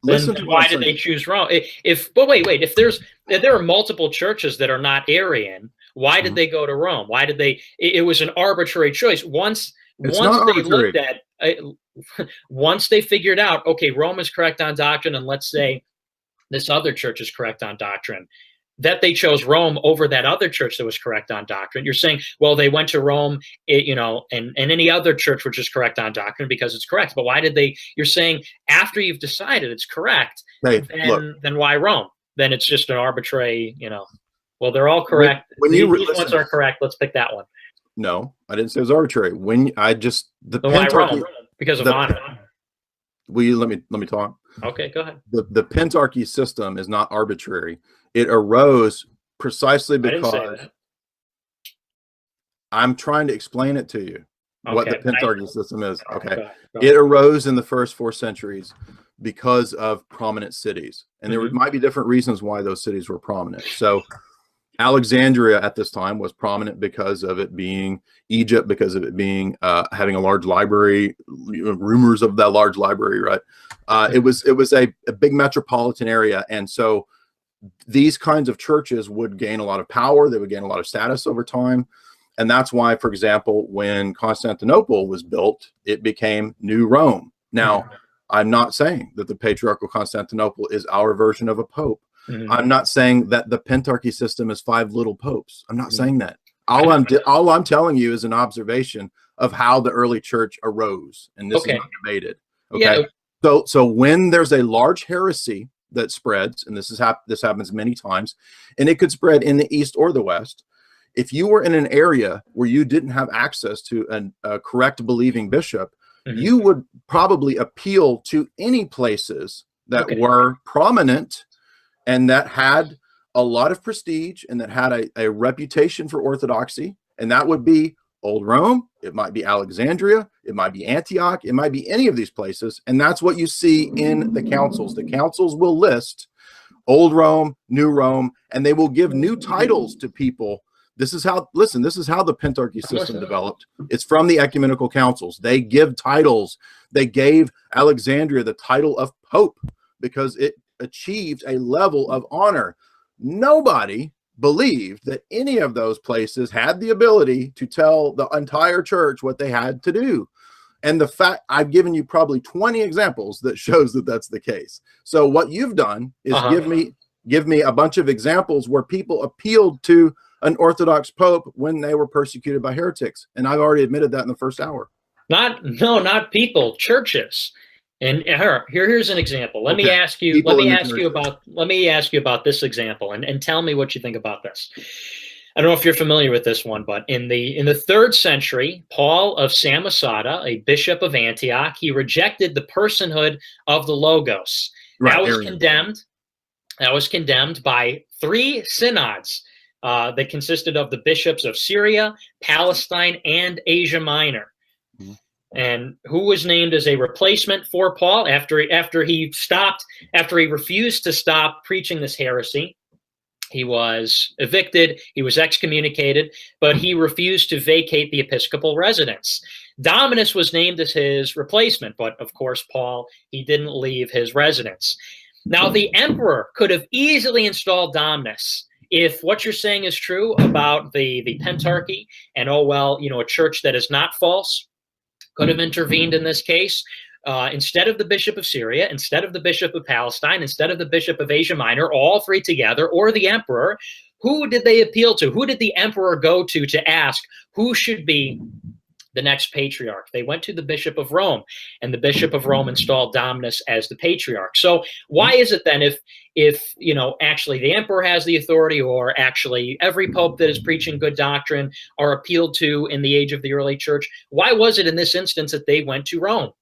Then why did they choose Rome? But wait. If there are multiple churches that are not Arian, why did they go to Rome? Why did they? It was an arbitrary choice. Once they looked at, once they figured out, okay, Rome is correct on doctrine, and let's say this other church is correct on doctrine, that they chose Rome over that other church that was correct on doctrine. You're saying, well, they went to Rome, and any other church which is correct on doctrine because it's correct. But why did they? You're saying after you've decided it's correct, then why Rome? Then it's just an arbitrary, well, they're all correct. These ones are correct. Let's pick that one. No, I didn't say it was arbitrary. The Pentarchy, because of honor. Will you let me talk? Okay, go ahead. The Pentarchy system is not arbitrary. It arose precisely because I'm trying to explain it to you what the Pentarchy system is. Okay, go ahead. It arose in the first 4 centuries because of prominent cities, and there might be different reasons why those cities were prominent. So Alexandria at this time was prominent because of it being Egypt, because of it being having a large library, rumors of that large library, right? It was a big metropolitan area, and so these kinds of churches would gain a lot of power. They would gain a lot of status over time, and that's why, for example, when Constantinople was built, it became New Rome. Now, I'm not saying that the Patriarchal Constantinople is our version of a pope. I'm not saying that the Pentarchy system is 5 little popes. I'm not saying that. All I'm telling you is an observation of how the early church arose, and this is not debated. Okay, so when there's a large heresy that spreads, and this happens many times, and it could spread in the East or the West. If you were in an area where you didn't have access to a correct believing bishop, you would probably appeal to any places that were prominent and that had a lot of prestige and that had a reputation for orthodoxy. And that would be Old Rome. It might be Alexandria. It might be Antioch. It might be any of these places. And that's what you see in the councils. The councils will list Old Rome, New Rome, and they will give new titles to people. This is how the Pentarchy system developed. It's from the ecumenical councils. They give titles. They gave Alexandria the title of Pope because it achieved a level of honor. Nobody believed that any of those places had the ability to tell the entire church what they had to do. And the fact, I've given you probably 20 examples that shows that that's the case. So what you've done is give me a bunch of examples where people appealed to an Orthodox Pope when they were persecuted by heretics. And I've already admitted that in the first hour. Not people, churches. And here's an example. Let me ask you about this example and tell me what you think about this. I don't know if you're familiar with this one, but in the 3rd century, Paul of Samosata, a bishop of Antioch, he rejected the personhood of the Logos. That was condemned by 3 synods that consisted of the bishops of Syria, Palestine, and Asia Minor. And who was named as a replacement for Paul after he refused to stop preaching this heresy? He was evicted, he was excommunicated, but he refused to vacate the episcopal residence. Dominus was named as his replacement, but of course, Paul, he didn't leave his residence. Now, the emperor could have easily installed Dominus if what you're saying is true about the Pentarchy and, a church that is not false could have intervened in this case. Instead of the bishop of Syria, instead of the bishop of Palestine, instead of the bishop of Asia Minor, all 3 together, or the emperor, who did they appeal to? Who did the emperor go to ask who should be the next patriarch? They went to the bishop of Rome, and the bishop of Rome installed Dominus as the patriarch. So why is it then if actually the emperor has the authority, or actually every pope that is preaching good doctrine are appealed to in the age of the early church, why was it in this instance that they went to Rome?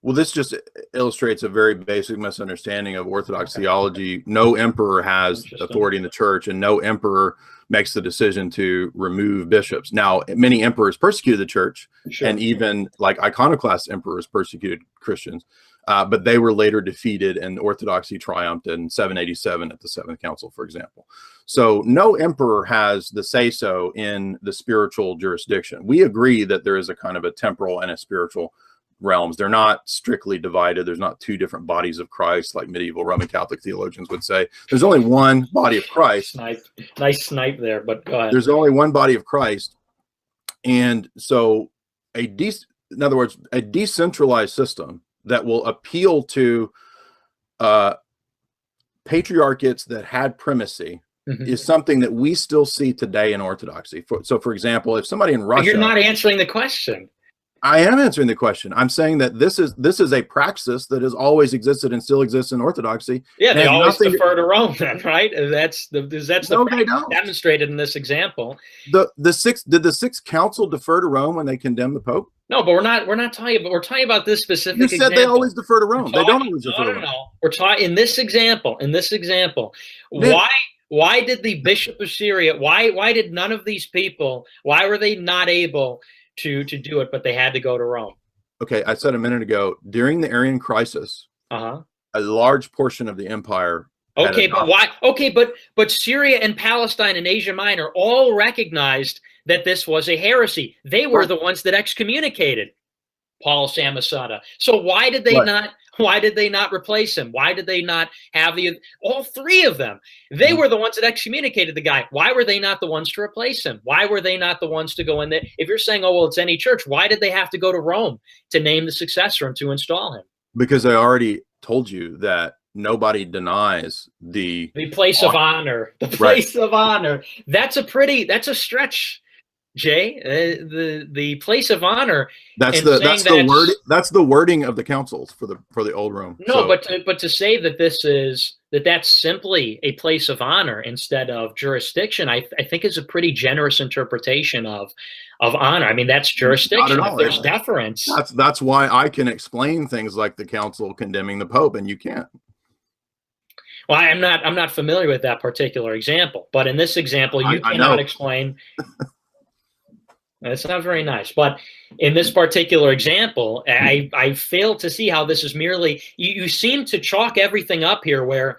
Well, this just illustrates a very basic misunderstanding of Orthodox theology. No emperor has authority in the church, and no emperor makes the decision to remove bishops. Now, many emperors persecuted the church, Sure. and even like iconoclast emperors persecuted Christians, but they were later defeated, and Orthodoxy triumphed in 787 at the Seventh Council, for example. So no emperor has the say-so in the spiritual jurisdiction. We agree that there is a kind of a temporal and a spiritual realms. They're not strictly divided. There's not two different bodies of Christ like medieval Roman Catholic theologians would say. There's only one body of Christ. Nice snipe there, but go ahead. There's only one body of Christ. And so in other words, a decentralized system that will appeal to patriarchates that had primacy is something that we still see today in Orthodoxy. So for example, if somebody in Russia— You're not answering the question. I am answering the question. I'm saying that this is a praxis that has always existed and still exists in Orthodoxy. Yeah, they always defer to Rome, then, right? That's the demonstrated in this example. Did the Sixth Council defer to Rome when they condemned the Pope? No, but we're not talking about. We're talking about this specific. You said example. they always defer to Rome. They don't always defer to Rome. No. We're talking in this example. Why did the Bishop of Syria? Why did none of these people? Why were they not able to do it, but they had to go to Rome? Okay, I said a minute ago, during the Arian crisis, a large portion of the empire— Okay, but why? Okay, but Syria and Palestine and Asia Minor all recognized that this was a heresy. They were the ones that excommunicated Paul Samosata. So why did they not? Why did they not replace him? Why did they not have all three of them? They were the ones that excommunicated the guy. Why were they not the ones to replace him? Why were they not the ones to go in there? If you're saying, oh, well, it's any church, why did they have to go to Rome to name the successor and to install him? Because I already told you that nobody denies the place of honor. The place of honor. That's a stretch, Jay. The place of honor. That's the wording of the councils for the old Rome. No, but to say that that's simply a place of honor instead of jurisdiction, I think is a pretty generous interpretation of honor. I mean, that's jurisdiction. If there's deference. That's why I can explain things like the council condemning the Pope, and you can't. Well, I'm not familiar with that particular example, but in this example, you cannot explain. It's not very nice, but in this particular example, I fail to see how this is merely. You seem to chalk everything up here where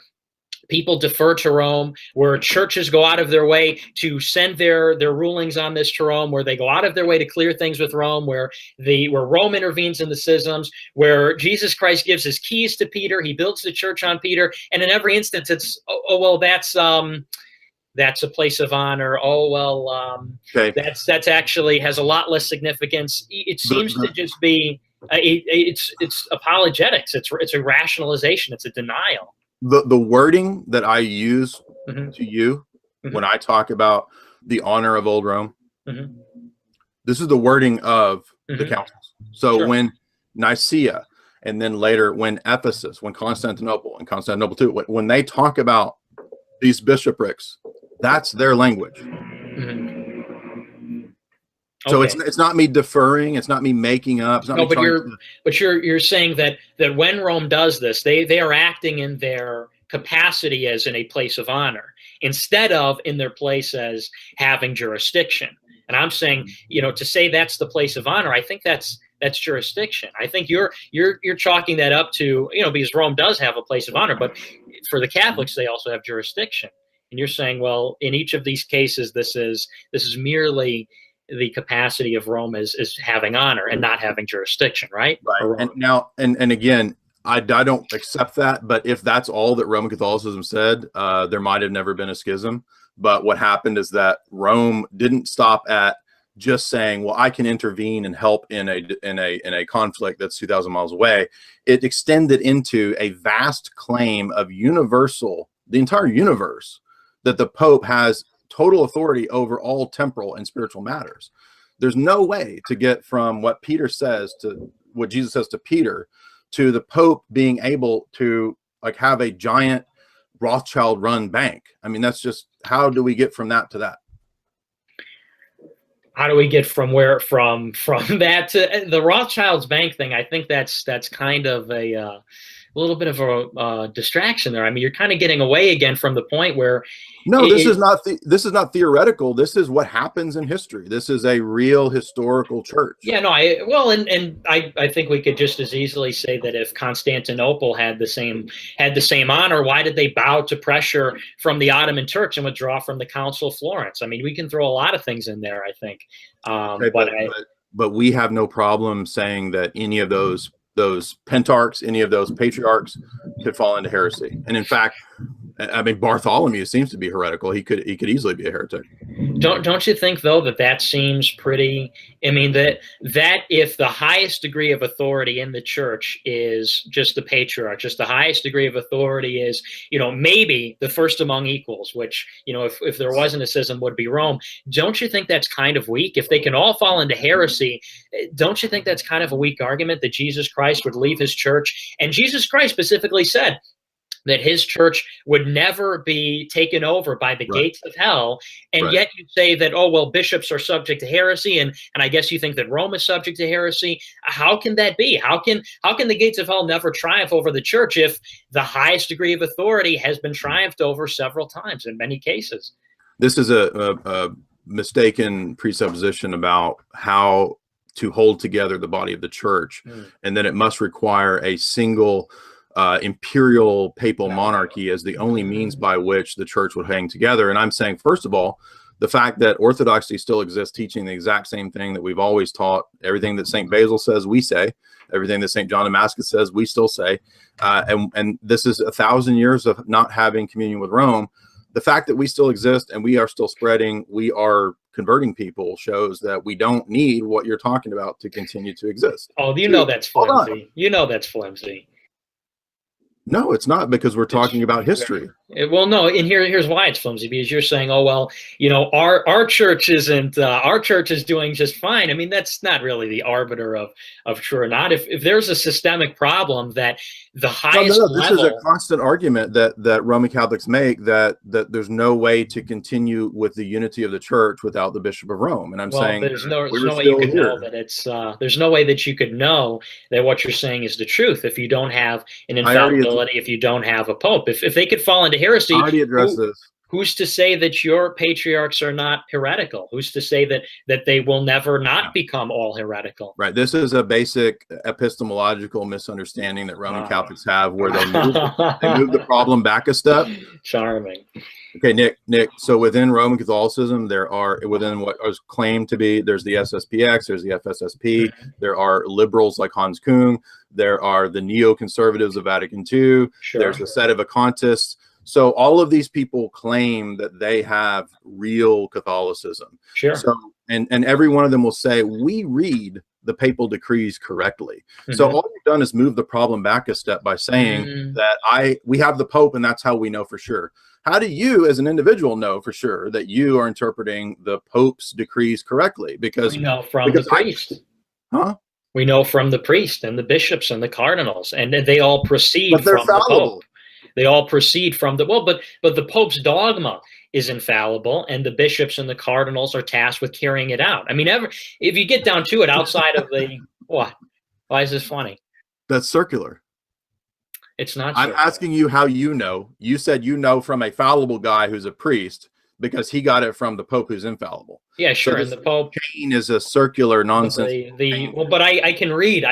people defer to Rome, where churches go out of their way to send their rulings on this to Rome, where they go out of their way to clear things with Rome, where Rome intervenes in the schisms, where Jesus Christ gives his keys to Peter, he builds the church on Peter, and in every instance it's, oh well, that's a place of honor. Oh well, that's actually has a lot less significance. It seems to just be it's apologetics. It's a rationalization. It's a denial. The wording that I use to you when I talk about the honor of old Rome, this is the wording of the councils. So when Nicaea, and then later when Ephesus, when Constantinople, and Constantinople too, when they talk about these bishoprics, that's their language. So it's not me deferring. It's not me making up. It's not but you're saying that when Rome does this, they are acting in their capacity as in a place of honor instead of in their place as having jurisdiction. And I'm saying, to say that's the place of honor, I think that's jurisdiction. I think you're chalking that up to, because Rome does have a place of honor, but for the Catholics, they also have jurisdiction. And you're saying, well, in each of these cases, this is merely the capacity of Rome is having honor and not having jurisdiction, right? Right. And again, I don't accept that. But if that's all that Roman Catholicism said, there might have never been a schism. But what happened is that Rome didn't stop at just saying, well, I can intervene and help in a conflict that's 2,000 miles away. It extended into a vast claim of the entire universe, that the Pope has total authority over all temporal and spiritual matters. There's no way to get from what Peter says to what Jesus says to Peter to the Pope being able to have a giant Rothschild run bank. I mean, that's just, how do we get from that to that? how do we get from that to the Rothschild's bank thing? I think that's kind of a little bit of a distraction there. I mean, you're kind of getting away again from the point where no, this is not theoretical. This is what happens in history. This is a real historical church. Yeah, no, I think we could just as easily say that if Constantinople had the same honor, why did they bow to pressure from the Ottoman Turks and withdraw from the Council of Florence? I mean, we can throw a lot of things in there, I think. Okay, but we have no problem saying that any of those pentarchs, any of those patriarchs could fall into heresy. And in fact, I mean, Bartholomew seems to be heretical. He could easily be a heretic. Don't you think though that seems pretty? I mean, that if the highest degree of authority in the church is just the patriarch, just the highest degree of authority is, maybe the first among equals, which, if there wasn't a schism would be Rome. Don't you think that's kind of weak? If they can all fall into heresy, don't you think that's kind of a weak argument that Jesus Christ would leave his church? And Jesus Christ specifically said that his church would never be taken over by the gates of hell. And yet you say that, oh, well, bishops are subject to heresy. And I guess you think that Rome is subject to heresy. How can that be? How can the gates of hell never triumph over the church if the highest degree of authority has been triumphed over several times in many cases? This is a mistaken presupposition about how to hold together the body of the church, and that it must require a single imperial papal monarchy as the only means by which the church would hang together. And I'm saying, first of all, the fact that Orthodoxy still exists, teaching the exact same thing that we've always taught, everything that St. Basil says, we say, everything that St. John Damascus says, we still say, and this is 1,000 years of not having communion with Rome. The fact that we still exist and we are still spreading, we are converting people, shows that we don't need what you're talking about to continue to exist. Oh, that's flimsy. That's flimsy. No, it's not, because we're talking about history. Well, no, and here's why it's flimsy, because you're saying, oh, well, our church isn't, our church is doing just fine. I mean, that's not really the arbiter of true or not. If there's a systemic problem that the highest this level, is a constant argument that Roman Catholics make, that there's no way to continue with the unity of the church without the Bishop of Rome. And I'm saying there's no way you could know that it's, there's no way that you could know that what you're saying is the truth if you don't have an infallibility, if you don't have a pope. If they could fall into heresy, I already addressed this. Who's to say that your patriarchs are not heretical? Who's to say that they will never not become all heretical? Right. This is a basic epistemological misunderstanding that Roman Catholics have, where they move the problem back a step. Charming. Okay, Nick. So within Roman Catholicism, there are, within what is claimed to be, there's the SSPX, there's the FSSP, there are liberals like Hans Küng, there are the neoconservatives of Vatican II, there's the Sedevacantists. So all of these people claim that they have real Catholicism. Sure. So, and every one of them will say, we read the papal decrees correctly. So all we've done is move the problem back a step by saying that we have the Pope and that's how we know for sure. How do you as an individual know for sure that you are interpreting the Pope's decrees correctly? Because we know from the priest. We know from the priest and the bishops and the cardinals, and they all proceed from the Pope. They all proceed from the, but the Pope's dogma is infallible, and the bishops and the cardinals are tasked with carrying it out. I mean, if you get down to it, outside of the, what? Why is this funny? That's circular. It's not. I'm asking you how you know. You said you know from a fallible guy who's a priest, because he got it from the Pope who's infallible. Yeah, sure. So and the Pope chain is a circular nonsense. But I can read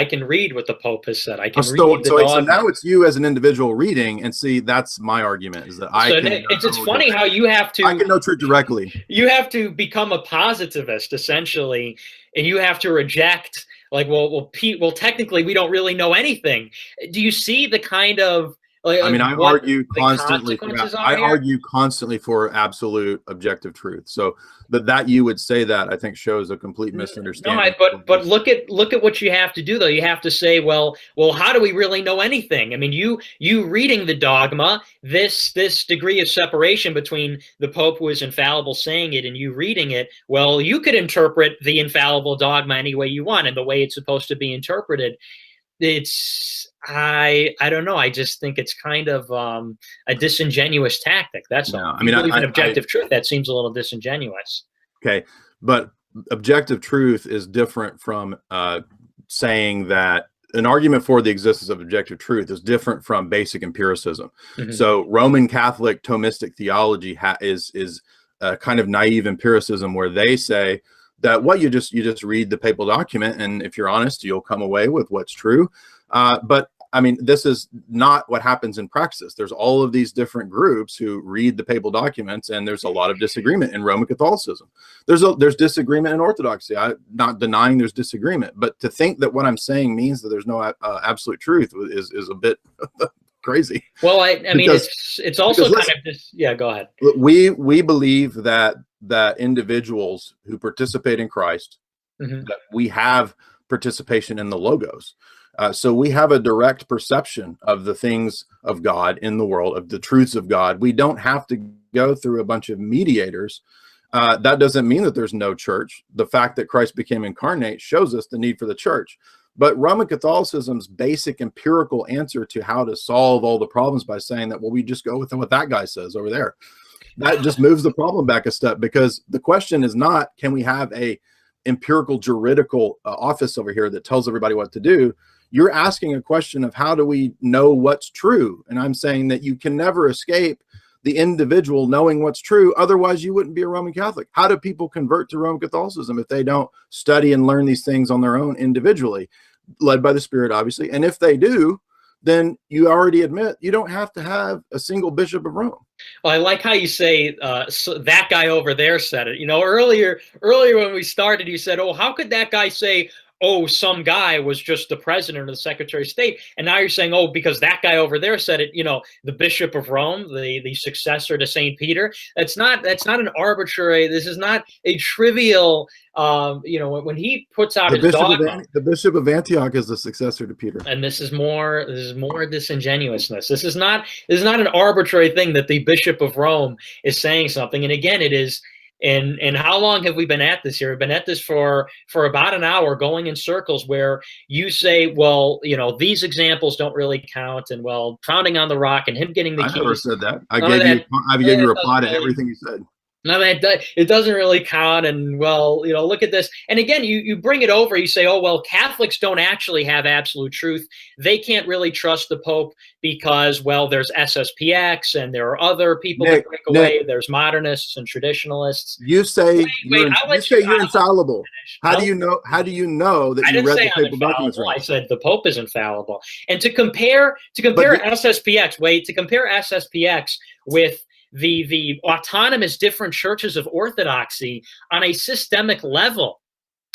what the Pope has said. I can read so now it's you as an individual reading, and see, that's my argument, is that it's funny how you have to. I can know truth directly. You have to become a positivist essentially, and you have to reject, like, well, Pete. Well, technically, we don't really know anything. Do you see the kind of? I mean, I argue constantly. I argue constantly for absolute objective truth. So that you would say that, I think, shows a complete misunderstanding. No, but look at what you have to do though. You have to say, well, how do we really know anything? I mean, you reading the dogma, this degree of separation between the Pope who is infallible saying it and you reading it. Well, you could interpret the infallible dogma any way you want, and the way it's supposed to be interpreted. I don't know. I just think it's kind of a disingenuous tactic. That's all. I mean, an objective truth, that seems a little disingenuous. Okay, but objective truth is different from saying that an argument for the existence of objective truth is different from basic empiricism. So Roman Catholic Thomistic theology is a kind of naive empiricism, where they say that what you just read the papal document, and if you're honest, you'll come away with what's true. But I mean, this is not what happens in praxis. There's all of these different groups who read the papal documents, and there's a lot of disagreement in Roman Catholicism. There's disagreement in Orthodoxy. I'm not denying there's disagreement, but to think that what I'm saying means that there's no absolute truth is a bit crazy. Well, I mean, it's also kind of this. Yeah, go ahead. We believe that individuals who participate in Christ, that we have participation in the Logos. So we have a direct perception of the things of God in the world, of the truths of God. We don't have to go through a bunch of mediators. That doesn't mean that there's no church. The fact that Christ became incarnate shows us the need for the church. But Roman Catholicism's basic empirical answer to how to solve all the problems by saying that, well, we just go with what that guy says over there, that just moves the problem back a step, because the question is not, can we have a empirical juridical office over here that tells everybody what to do? You're asking a question of how do we know what's true? And I'm saying that you can never escape the individual knowing what's true. Otherwise, you wouldn't be a Roman Catholic. How do people convert to Roman Catholicism if they don't study and learn these things on their own individually, led by the Spirit, obviously? And if they do, then you already admit you don't have to have a single bishop of Rome. Well, I like how you say so that guy over there said it. You know, earlier when we started, you said, "Oh, how could that guy say, oh, some guy was just the president or the secretary of state?" And now you're saying, oh, because that guy over there said it, you know, the Bishop of Rome, the successor to St. Peter. That's not an arbitrary, this is not a trivial, you know, when he puts out his dogma. The Bishop of Antioch is the successor to Peter. And this is more disingenuousness. This is not an arbitrary thing that the Bishop of Rome is saying something. And again, it is. And how long have we been at this here? We've been at this for about an hour, going in circles, where you say, well, you know, these examples don't really count, and well, founding on the rock and him getting the keys. I never said that. I gave you a reply to everything you said. No, it doesn't really count. And well, you know, look at this. And again, you bring it over. You say, oh, well, Catholics don't actually have absolute truth. They can't really trust the Pope because, well, there's SSPX and there are other people that break away. There's modernists and traditionalists. You say you're infallible. How do you know that you read the papal documents right? I said the Pope is infallible. And to compare SSPX, with the autonomous different churches of Orthodoxy on a systemic level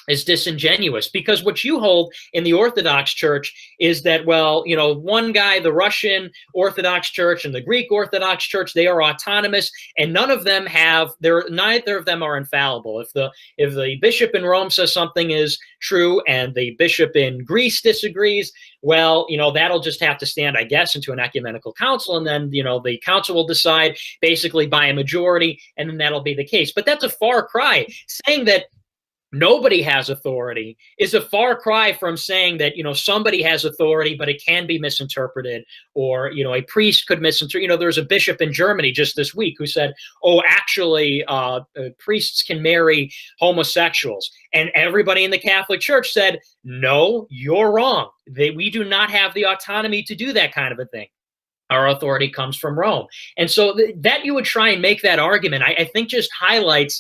is disingenuous, because what you hold in the Orthodox Church is that, well, you know, one guy, the Russian Orthodox Church and the Greek Orthodox Church, they are autonomous, and neither of them are infallible. If the bishop in Rome says something is true and the bishop in Greece disagrees, well, you know, that'll just have to stand, I guess, into an ecumenical council, and then, you know, the council will decide basically by a majority, and then that'll be the case. But that's a far cry. Saying that nobody has authority is a far cry from saying that, you know, somebody has authority, but it can be misinterpreted, or, you know, a priest could misinterpret. You know, there's a bishop in Germany just this week who said, oh, actually, priests can marry homosexuals. And everybody in the Catholic Church said, no, you're wrong. We do not have the autonomy to do that kind of a thing. Our authority comes from Rome. And so that you would try and make that argument, I think just highlights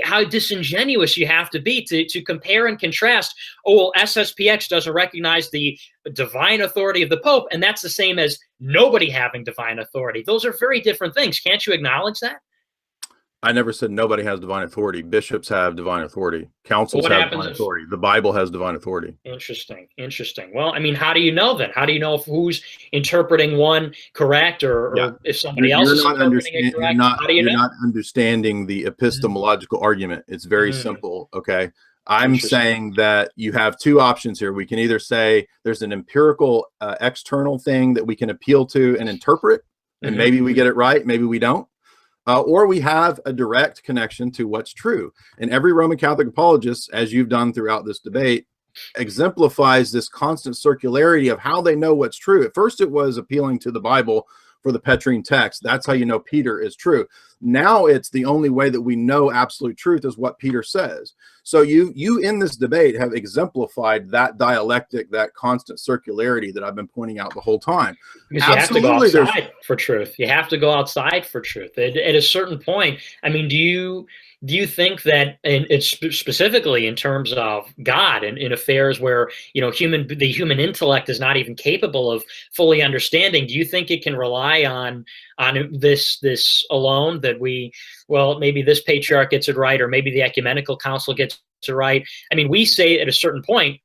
how disingenuous you have to be to compare and contrast. Oh, well, SSPX doesn't recognize the divine authority of the Pope, and that's the same as nobody having divine authority. Those are very different things. Can't you acknowledge that? I never said nobody has divine authority. Bishops have divine authority. Councils have divine authority. The Bible has divine authority. Interesting. Well, I mean, how do you know then? How do you know who's interpreting one correct, or if somebody else is interpreting it correct? You're not understanding the epistemological argument. It's very simple, okay? I'm saying that you have two options here. We can either say there's an empirical external thing that we can appeal to and interpret, and maybe we get it right, maybe we don't. Or we have a direct connection to what's true. And every Roman Catholic apologist, as you've done throughout this debate, exemplifies this constant circularity of how they know what's true. At first, it was appealing to the Bible for the Petrine text. That's how you know Peter is true. Now it's the only way that we know absolute truth is what Peter says. So you in this debate have exemplified that dialectic, that constant circularity that I've been pointing out the whole time. Because you have to go outside for truth. You have to go outside for truth. At a certain point, I mean, do you think that, and it's specifically in terms of God and in affairs where, you know, the human intellect is not even capable of fully understanding, do you think it can rely on this alone, that maybe this patriarch gets it right, or maybe the ecumenical council gets it right? I mean, we say at a certain point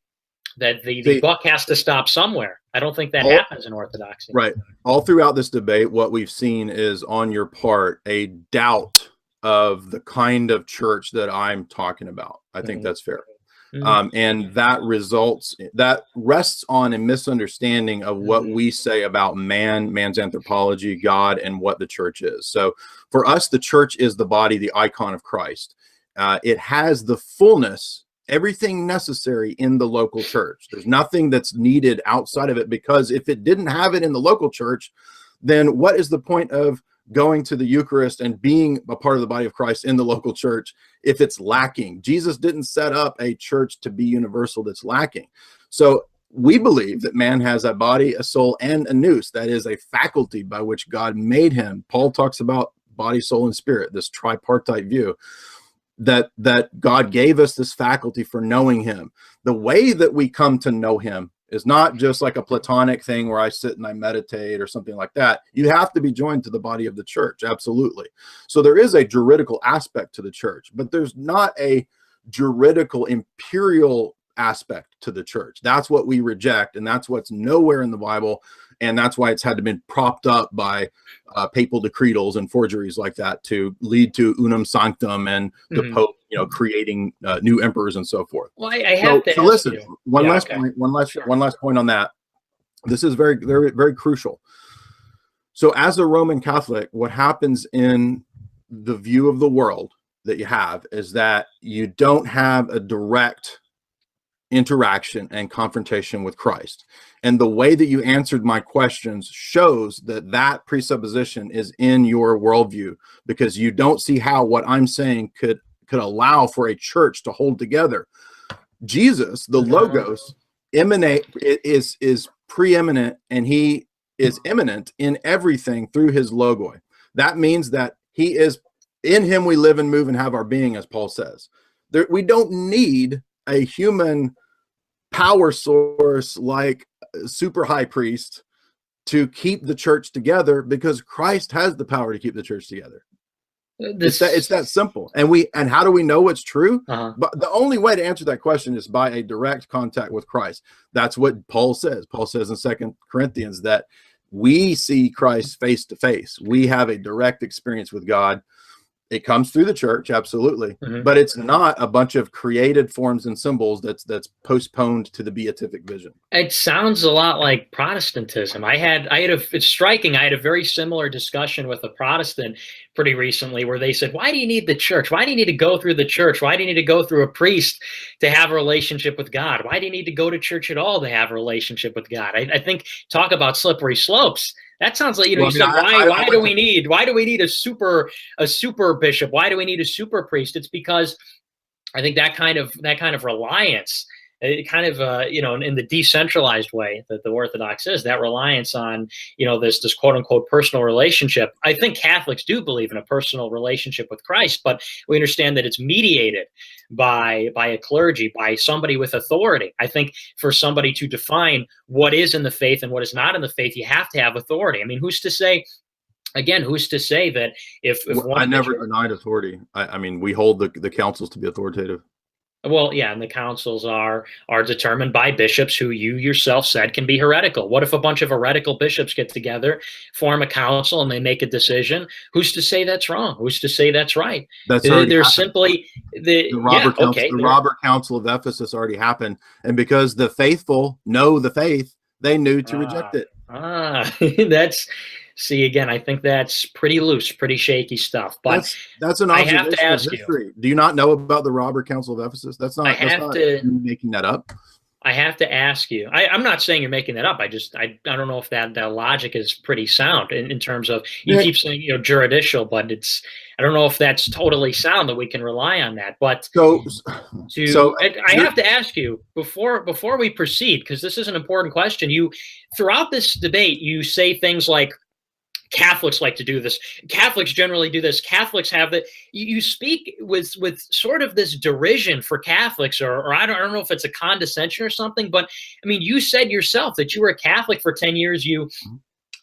that the buck has to stop somewhere. I don't think that happens in Orthodoxy. Right. All throughout this debate, what we've seen is, on your part, a doubt of the kind of church that I'm talking about. I think that's fair. And that rests on a misunderstanding of what we say about man's anthropology, God, and what the church is. So for us, the church is the body, the icon of Christ. It has the fullness, everything necessary in the local church. There's nothing that's needed outside of it, because if it didn't have it in the local church, then what is the point of going to the Eucharist and being a part of the body of Christ in the local church if it's lacking? Jesus didn't set up a church to be universal that's lacking. So we believe that man has a body, a soul, and a nous. That is a faculty by which God made him. Paul talks about body, soul, and spirit, this tripartite view, that God gave us this faculty for knowing him. The way that we come to know him is not just like a Platonic thing where I sit and I meditate or something like that. You have to be joined to the body of the church, absolutely. So there is a juridical aspect to the church, but there's not a juridical imperial aspect to the church. That's what we reject, and that's what's nowhere in the Bible, and that's why it's had to been propped up by papal decretals and forgeries like that to lead to unum sanctum and the Pope, you know, creating new emperors and so forth. Well, I have to listen. You. One last point on that. This is very, very, very crucial. So, as a Roman Catholic, what happens in the view of the world that you have is that you don't have a direct interaction and confrontation with Christ. And the way that you answered my questions shows that that presupposition is in your worldview, because you don't see how what I'm saying could allow for a church to hold together. Jesus, the Logos, is preeminent, and he is immanent in everything through his logoi. That means that he is in him we live and move and have our being, as Paul says. We don't need a human power source like super high priest to keep the church together, because Christ has the power to keep the church together. It's that simple. And how do we know what's true? But the only way to answer that question is by a direct contact with Christ. That's what Paul says. Paul says in 2 Corinthians that we see Christ face to face. We have a direct experience with God. It comes through the church, absolutely, but it's not a bunch of created forms and symbols that's postponed to the beatific vision. It sounds a lot like Protestantism. It's striking. I had a very similar discussion with a Protestant pretty recently, where they said, "Why do you need the church? Why do you need to go through the church? Why do you need to go through a priest to have a relationship with God? Why do you need to go to church at all to have a relationship with God?" I think, talk about slippery slopes. That sounds like, you said, why do we need a super bishop? Why do we need a super priest? It's because I think that kind of reliance, it kind of in the decentralized way that the Orthodox is, that reliance on this quote unquote personal relationship. I think Catholics do believe in a personal relationship with Christ, but we understand that it's mediated by a clergy, by somebody with authority. I think for somebody to define what is in the faith and what is not in the faith, you have to have authority. I mean, who's to say that if I never denied authority. I mean, we hold the councils to be authoritative. Well, yeah, and the councils are determined by bishops who you yourself said can be heretical. What if a bunch of heretical bishops get together, form a council, and they make a decision? Who's to say that's wrong? Who's to say that's right? They're simply the Robert Council of Ephesus already happened, and because the faithful know the faith, they knew to reject it. See, again, I think that's pretty loose, pretty shaky stuff. But that's an observation. I have to ask you, do you not know about the Robert Council of Ephesus? That's not me making that up. I have to ask you. I'm not saying you're making that up. I don't know if that logic is pretty sound in terms of you Yeah. keep saying juridical, but I don't know if that's totally sound that we can rely on that. But So, I have to ask you before we proceed, because this is an important question. You throughout this debate you say things like Catholics like to do this. Catholics generally do this. Catholics have that. You speak with sort of this derision for Catholics, or I don't know if it's a condescension or something. But I mean, you said yourself that you were a Catholic for 10 years. You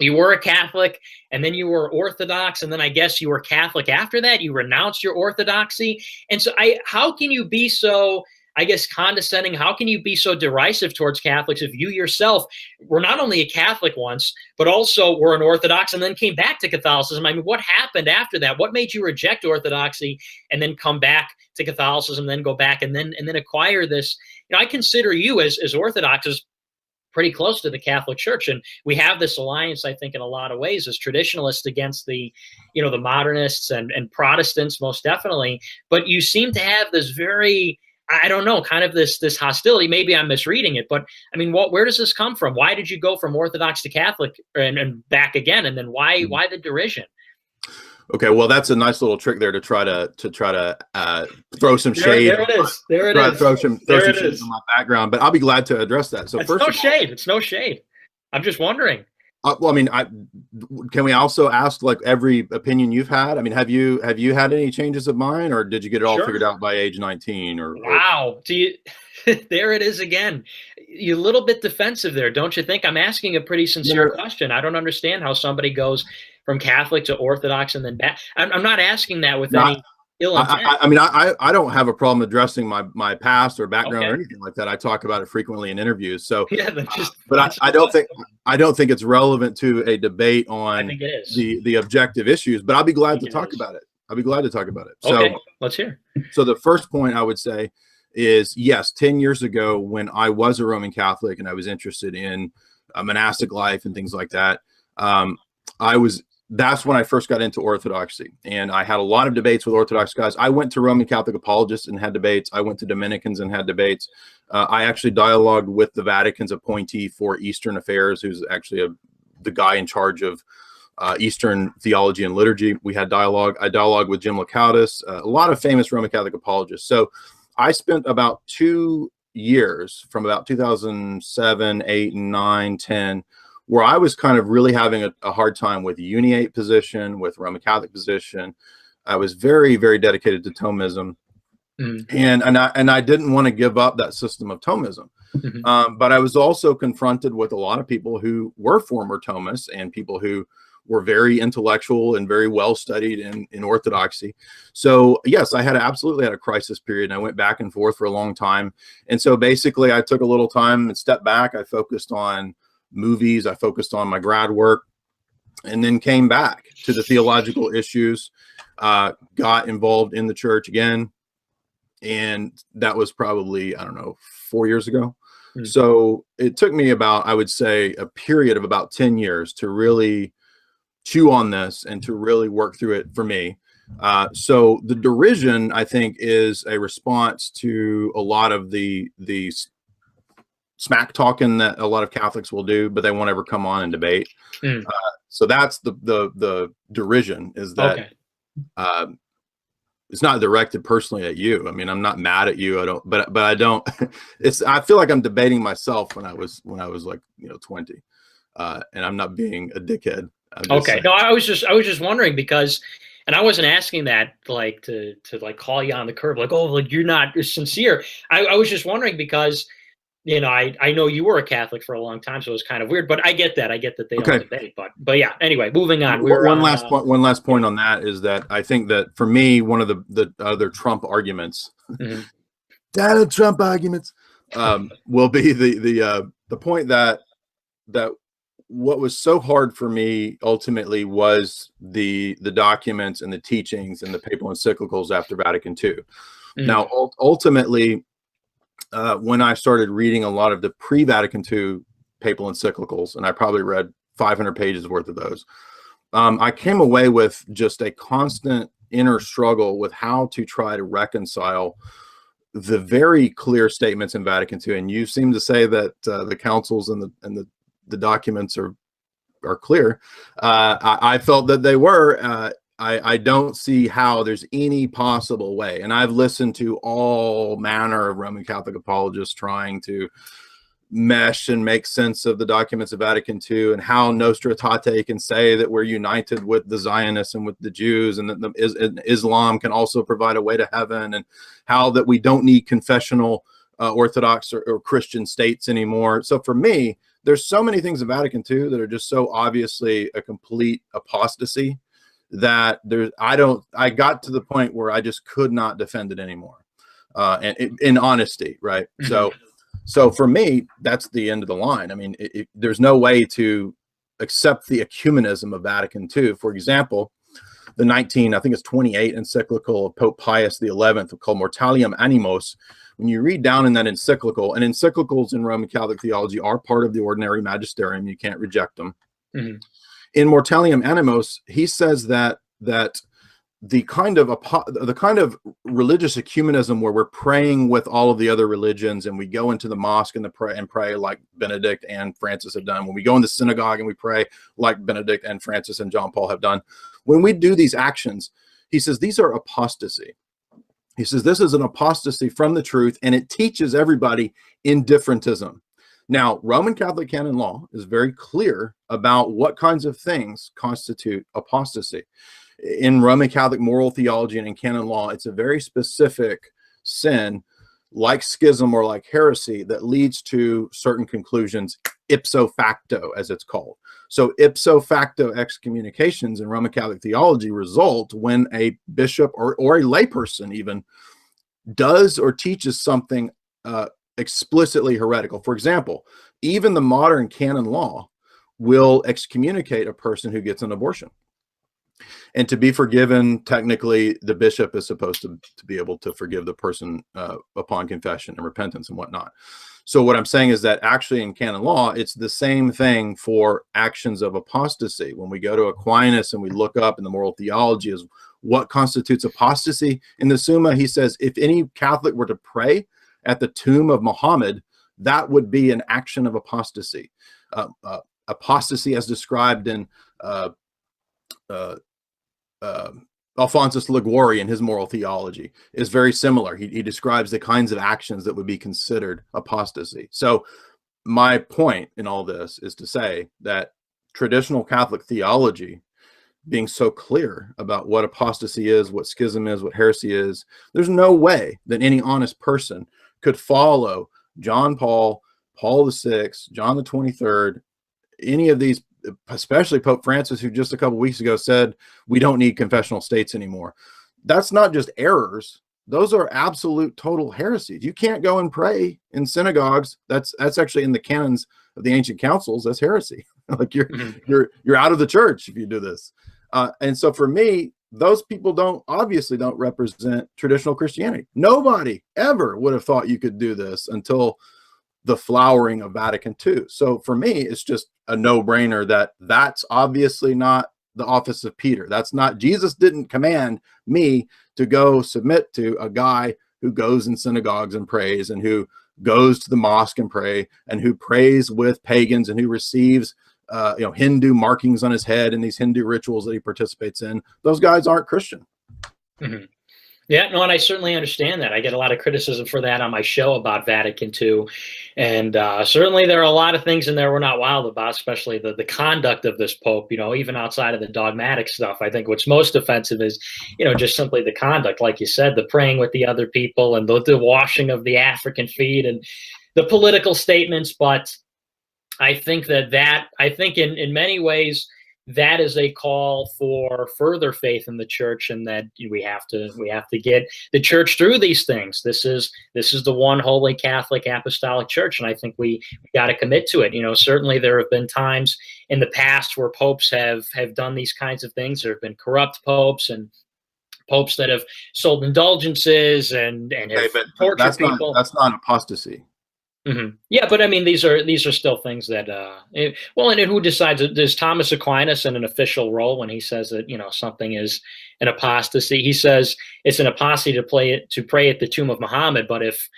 were a Catholic, and then you were Orthodox, and then I guess you were Catholic after that. You renounced your Orthodoxy, and so how can you be so, I guess, condescending? How can you be so derisive towards Catholics if you yourself were not only a Catholic once, but also were an Orthodox and then came back to Catholicism? I mean, what happened after that? What made you reject Orthodoxy and then come back to Catholicism, then go back and then acquire this? I consider you as Orthodox as pretty close to the Catholic Church, and we have this alliance, I think, in a lot of ways as traditionalists against the modernists and Protestants, most definitely. But you seem to have this very, I don't know, kind of this hostility. Maybe I'm misreading it, but I mean, where does this come from? Why did you go from Orthodox to Catholic and back again? And then why the derision? Okay, well, that's a nice little trick there to try to throw some shade. There it is. There it is. Throw some shade on my background, but I'll be glad to address that. So it's shade. It's no shade. I'm just wondering. Well, I mean, can we also ask, like, every opinion you've had? I mean, have you had any changes of mind, or did you get it all figured out by age 19? Wow, do you? There it is again. You're a little bit defensive there, don't you think? I'm asking a pretty sincere question. I don't understand how somebody goes from Catholic to Orthodox and then back. I'm not asking that with any ill intent. I mean, I don't have a problem addressing my past or background or anything like that. I talk about it frequently in interviews. So, yeah, but I don't think it's relevant to a debate on I think it is. the objective issues. But I'll be glad to talk about it. I'll be glad to talk about it. Okay, so let's hear. So the first point I would say is, yes, 10 years ago when I was a Roman Catholic and I was interested in monastic life and things like that, that's when I first got into Orthodoxy. And I had a lot of debates with Orthodox guys. I went to Roman Catholic apologists and had debates. I went to Dominicans and had debates. I actually dialogued with the Vatican's appointee for Eastern Affairs, who's actually the guy in charge of Eastern theology and liturgy. We had dialogue. I dialogued with Jim Lacautus, a lot of famous Roman Catholic apologists. So I spent about 2 years from about 2007, 8, 9, 10, where I was kind of really having a hard time with Uniate position, with Roman Catholic position. I was very, very dedicated to Thomism. And I didn't want to give up that system of Thomism. But I was also confronted with a lot of people who were former Thomists and people who were very intellectual and very well studied in Orthodoxy. So yes, I absolutely had a crisis period, and I went back and forth for a long time. And so basically I took a little time and stepped back. I focused on movies, I focused on my grad work, and then came back to the theological issues, got involved in the church again. And that was probably, I don't know, 4 years ago. So it took me about, I would say, a period of about 10 years to really chew on this and to really work through it for me. So the derision, I think, is a response to a lot of the smack talking that a lot of Catholics will do, but they won't ever come on and debate. So that's the derision, is that it's not directed personally at you. I mean, I'm not mad at you. I don't, but I don't, I feel like I'm debating myself when I was like, 20, and I'm not being a dickhead. Okay. No, I was just wondering because, and I wasn't asking that like to like call you on the curb, like, oh, like you're not sincere. I was just wondering because, I know you were a Catholic for a long time, so it was kind of weird, but I get that they don't debate, but yeah, anyway, moving on. One last point on that is that I think that for me, one of the other Trump arguments, Donald Trump arguments, will be the point that what was so hard for me ultimately was the documents and the teachings and the papal encyclicals after Vatican II. Now, ultimately, when I started reading a lot of the pre-Vatican II papal encyclicals, and I probably read 500 pages worth of those, I came away with just a constant inner struggle with how to try to reconcile the very clear statements in Vatican II, and you seem to say that the councils and the documents are clear. I felt that they were. I don't see how there's any possible way. And I've listened to all manner of Roman Catholic apologists trying to mesh and make sense of the documents of Vatican II, and how Nostra Aetate can say that we're united with the Zionists and with the Jews, and that Islam can also provide a way to heaven, and how that we don't need confessional Orthodox or Christian states anymore. So for me, there's so many things in Vatican II that are just so obviously a complete apostasy that I got to the point where I just could not defend it anymore. And in honesty, right? So for me, that's the end of the line. I mean, there's no way to accept the ecumenism of Vatican II. For example, the 28 encyclical of Pope Pius XI called Mortalium Animos. When you read down in that encyclical, and encyclicals in Roman Catholic theology are part of the ordinary magisterium, you can't reject them. Mm-hmm. In Mortalium Animos, he says that the kind of religious ecumenism where we're praying with all of the other religions, and we go into the mosque and pray like Benedict and Francis have done. When we go in the synagogue and we pray like Benedict and Francis and John Paul have done. When we do these actions, he says these are apostasy. He says this is an apostasy from the truth, and it teaches everybody indifferentism. Now, Roman Catholic canon law is very clear about what kinds of things constitute apostasy. In Roman Catholic moral theology and in canon law, it's a very specific sin, like schism or like heresy, that leads to certain conclusions, ipso facto, as it's called. So ipso facto excommunications in Roman Catholic theology result when a bishop or a layperson even does or teaches something explicitly heretical. For example, even the modern canon law will excommunicate a person who gets an abortion. And to be forgiven, technically, the bishop is supposed to be able to forgive the person upon confession and repentance and whatnot. So what I'm saying is that actually in canon law, it's the same thing for actions of apostasy. When we go to Aquinas and we look up in the moral theology as what constitutes apostasy, in the Summa, he says, if any Catholic were to pray at the tomb of Muhammad, that would be an action of apostasy. Apostasy as described in Alphonsus Liguori in his moral theology is very similar. He describes the kinds of actions that would be considered apostasy. So my point in all this is to say that traditional Catholic theology being so clear about what apostasy is, what schism is, what heresy is, there's no way that any honest person could follow John Paul, Paul VI, John the 23rd, any of these, especially Pope Francis, who just a couple weeks ago said we don't need confessional states anymore. That's not just errors. Those are absolute total heresies. You can't go and pray in synagogues. That's actually in the canons of the ancient councils. That's heresy. Like you're out of the church if you do this. And so for me, those people obviously don't represent traditional Christianity. Nobody ever would have thought you could do this until the flowering of Vatican II. So for me, it's just a no-brainer that that's obviously not the office of Peter. That's not, Jesus didn't command me to go submit to a guy who goes in synagogues and prays, and who goes to the mosque and pray, and who prays with pagans, and who receives Hindu markings on his head and these Hindu rituals that he participates in. Those guys aren't Christian. Mm-hmm. Yeah, no, and I certainly understand that. I get a lot of criticism for that on my show about Vatican II. And certainly there are a lot of things in there we're not wild about, especially the conduct of this Pope, even outside of the dogmatic stuff. I think what's most offensive is, just simply the conduct, like you said, the praying with the other people, and the washing of the African feet, and the political statements. But I think in many ways, that is a call for further faith in the church, and that we have to get the church through these things. This is the one holy Catholic apostolic church, and I think we got to commit to it. Certainly there have been times in the past where popes have done these kinds of things. There have been corrupt popes and popes that have sold indulgences and have tortured people. That's not apostasy. Yeah, but I mean, these are still things that, well, and who decides? Does Thomas Aquinas in an official role when he says that something is an apostasy? He says it's an apostasy to pray at the tomb of Muhammad. But if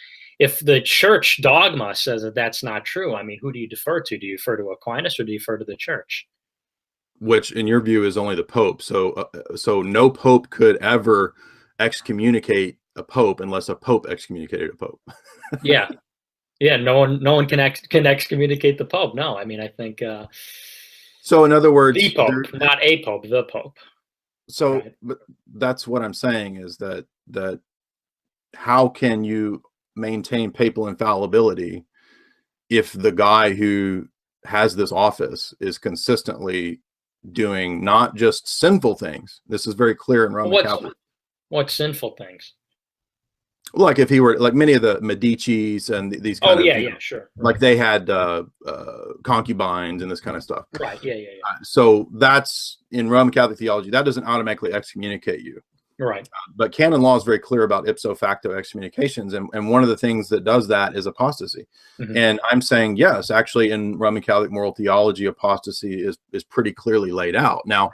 the church dogma says that that's not true, I mean, who do you defer to? Do you defer to Aquinas or do you defer to the church? Which, in your view, is only the Pope. So no Pope could ever excommunicate a Pope unless a Pope excommunicated a Pope. Yeah. Yeah, no one can excommunicate the Pope. No, I mean, I think so. In other words, the Pope, not a Pope, the Pope. So, right. But that's what I'm saying is that how can you maintain papal infallibility if the guy who has this office is consistently doing not just sinful things? This is very clear in Roman Catholic. What sinful things? Like if he were like many of the Medicis and these kind of, yeah, sure. Like they had concubines and this kind of stuff. Right. Yeah. So that's in Roman Catholic theology. That doesn't automatically excommunicate you. Right. But canon law is very clear about ipso facto excommunications, and one of the things that does that is apostasy. And I'm saying yes, actually, in Roman Catholic moral theology, apostasy is pretty clearly laid out. Now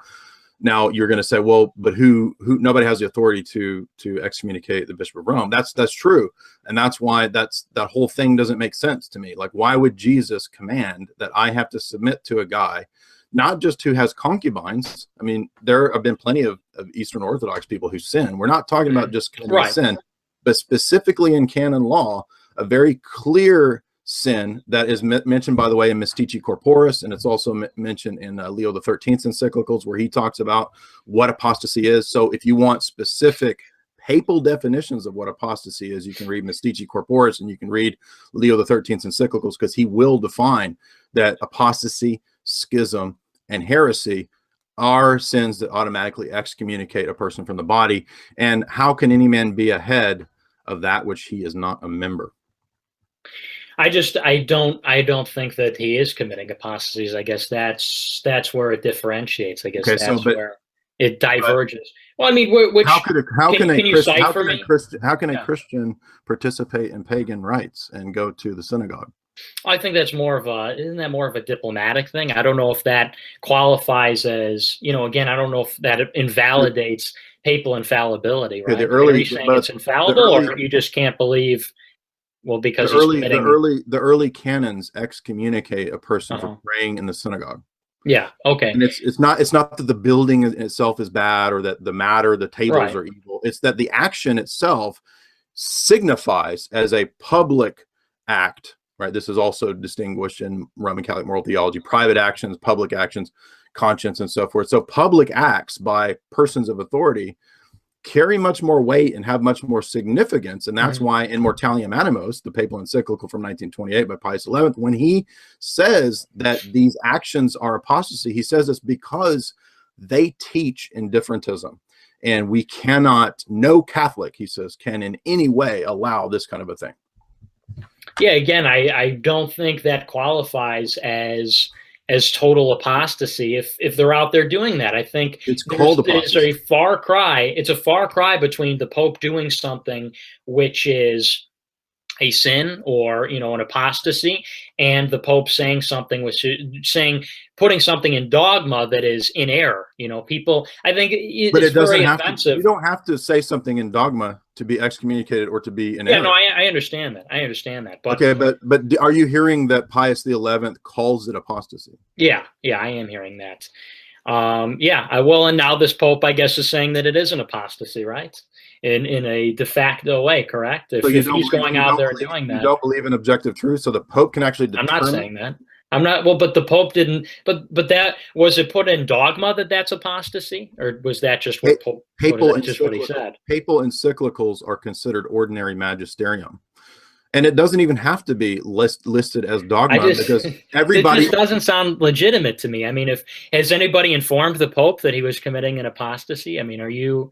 you're going to say, well, but who nobody has the authority to excommunicate the Bishop of Rome. That's true, and that's why that whole thing doesn't make sense to me. Like, why would Jesus command that I have to submit to a guy, not just who has concubines? I mean, there have been plenty of Eastern Orthodox people who sin. We're not talking about just sin, but specifically in canon law, a very clear sin that is mentioned, by the way, in Mystici Corporis, and it's also mentioned in Leo XIII's encyclicals, where he talks about what apostasy is. So if you want specific papal definitions of what apostasy is, you can read Mystici Corporis and you can read Leo XIII's encyclicals, because he will define that apostasy, schism, and heresy are sins that automatically excommunicate a person from the body. And how can any man be a head of that which he is not a member? I don't think that he is committing apostasies. I guess that's where it differentiates. I guess that's where it diverges. Well, I mean, how can a Christian participate in pagan rites and go to the synagogue? I think that's isn't that more of a diplomatic thing? I don't know if that qualifies as, again, I don't know if that invalidates papal infallibility, right? Are you saying it's infallible, or you just can't believe? Well, because the early canons excommunicate a person from praying in the synagogue. Yeah. Okay. And it's not that the building in itself is bad, or that the tables are evil. It's that the action itself signifies as a public act. Right. This is also distinguished in Roman Catholic moral theology: private actions, public actions, conscience, and so forth. So public acts by persons of authority carry much more weight and have much more significance. And that's why in Mortalium Animos, the papal encyclical from 1928 by Pius XI, when he says that these actions are apostasy, he says this because they teach indifferentism. And we cannot, no Catholic, he says, can in any way allow this kind of a thing. Yeah, again, I don't think that qualifies as total apostasy if they're out there doing that. I think it's called apostasy. It's a far cry between the Pope doing something which is a sin or an apostasy, and the Pope saying something which is putting something in dogma that is in error. People, I think it's very offensive. You don't have to say something in dogma to be excommunicated or to be in error. Yeah, no, I understand that. But okay, but are you hearing that Pius XI calls it apostasy? Yeah, I am hearing that. Yeah, I will. And now this Pope, I guess, is saying that it is an apostasy, right? In a de facto way, correct? If he's going out there and doing that. You don't believe in objective truth, so the Pope can actually determine. I'm not saying that. I'm not. Well, but the Pope didn't. But that was it put in dogma that's apostasy, or was that just what what he said? Papal encyclicals are considered ordinary magisterium. And it doesn't even have to be listed as dogma, because everybody. It just doesn't sound legitimate to me. I mean, has anybody informed the Pope that he was committing an apostasy? I mean, are you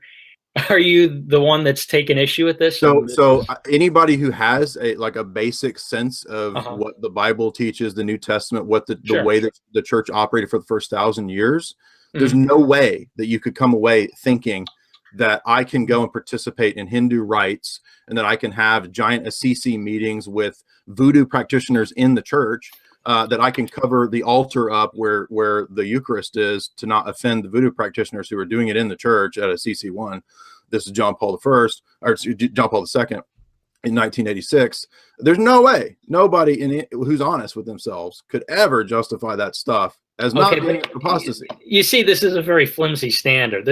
the one that's taken issue with this? So anybody who has a basic sense of what the Bible teaches, the New Testament, what the way that the church operated for the first 1,000 years, there's no way that you could come away thinking that I can go and participate in Hindu rites, and that I can have giant Assisi meetings with voodoo practitioners in the church, that I can cover the altar up where the Eucharist is to not offend the voodoo practitioners who are doing it in the church at Assisi 1. This is John Paul I, or John Paul II in 1986. There's no way nobody who's honest with themselves could ever justify that stuff as not being apostasy. You see, this is a very flimsy standard.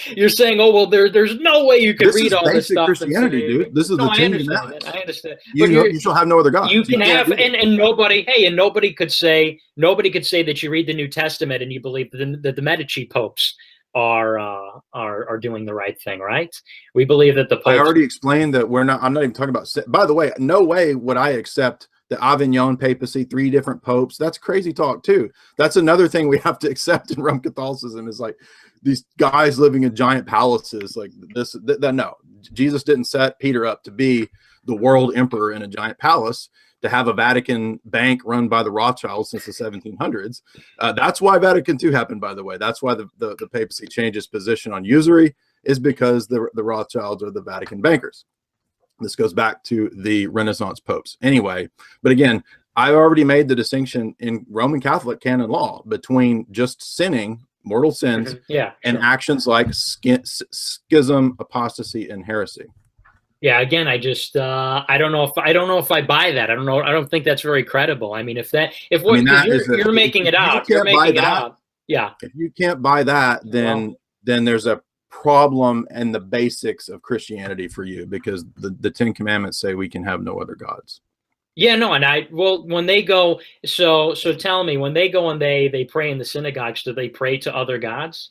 You're saying, oh well, there's no way you can read all this stuff. Christianity, dude. This is the Ten Commandments. I understand. You shall have no other God. You can have, and nobody could say that you read the New Testament and you believe that the Medici popes are doing the right thing, right? We believe that the popes. I already explained that I'm not even talking about. By the way, no way would I accept the Avignon papacy, 3 different popes. That's crazy talk too. That's another thing we have to accept in Roman Catholicism, is like these guys living in giant palaces like this. No, Jesus didn't set Peter up to be the world emperor in a giant palace, to have a Vatican bank run by the Rothschilds since the 1700s. That's why Vatican II happened, by the way. That's why the papacy changed its position on usury, is because the Rothschilds are the Vatican bankers. This goes back to the Renaissance popes. Anyway, but again, I already made the distinction in Roman Catholic canon law between just sinning, mortal sins, and actions like schism, apostasy, and heresy. Yeah, again, I don't know if I buy that. I don't think that's very credible. I mean, you're making it out. Yeah. If you can't buy that, then there's a problem in the basics of Christianity for you, because the 10 Commandments say we can have no other gods. Yeah, no, and when they go, so tell me, when they go and they pray in the synagogues, do they pray to other gods?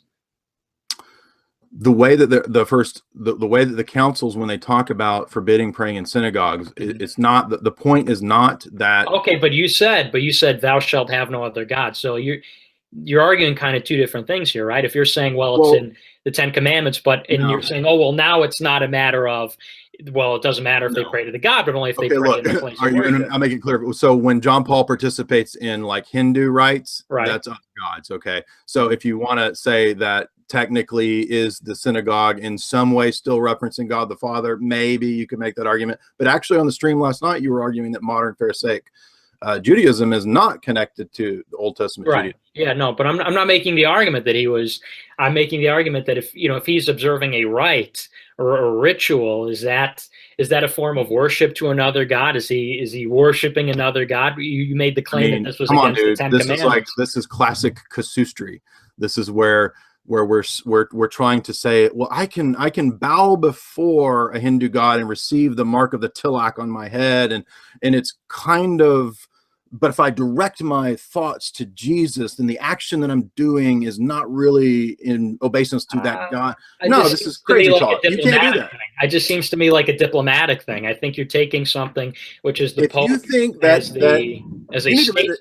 The way that the way that the councils, when they talk about forbidding praying in synagogues, it's not the point is not that. Okay, but you said thou shalt have no other God. So you're arguing kind of two different things here, right? If you're saying, well, it's in the 10 Commandments, you're saying, oh, well, now it's not a matter of, well, it doesn't matter if they pray to the God, but only if they pray in the place of worship. I'll make it clear. So when John Paul participates in like Hindu rites, that's other gods. Okay. So if you want to say that technically is the synagogue in some way still referencing God the Father, maybe you could make that argument. But actually on the stream last night, you were arguing that modern Pharisaic Judaism is not connected to the Old Testament Judaism. Yeah, no, but I'm not making the argument that I'm making the argument that if he's observing a rite or a ritual, is that a form of worship to another God? Is he worshiping another God? You made the claim that this was against the 10 Commandments. This is classic casuistry. This is where we're trying to say, well, I can bow before a Hindu god and receive the mark of the tilak on my head, and it's kind of, but if I direct my thoughts to Jesus, then the action that I'm doing is not really in obeisance to that God. No, this is crazy talk. You can't do that. It just seems to me like a diplomatic thing. I think you're taking something which is the Pope. You think as a statement.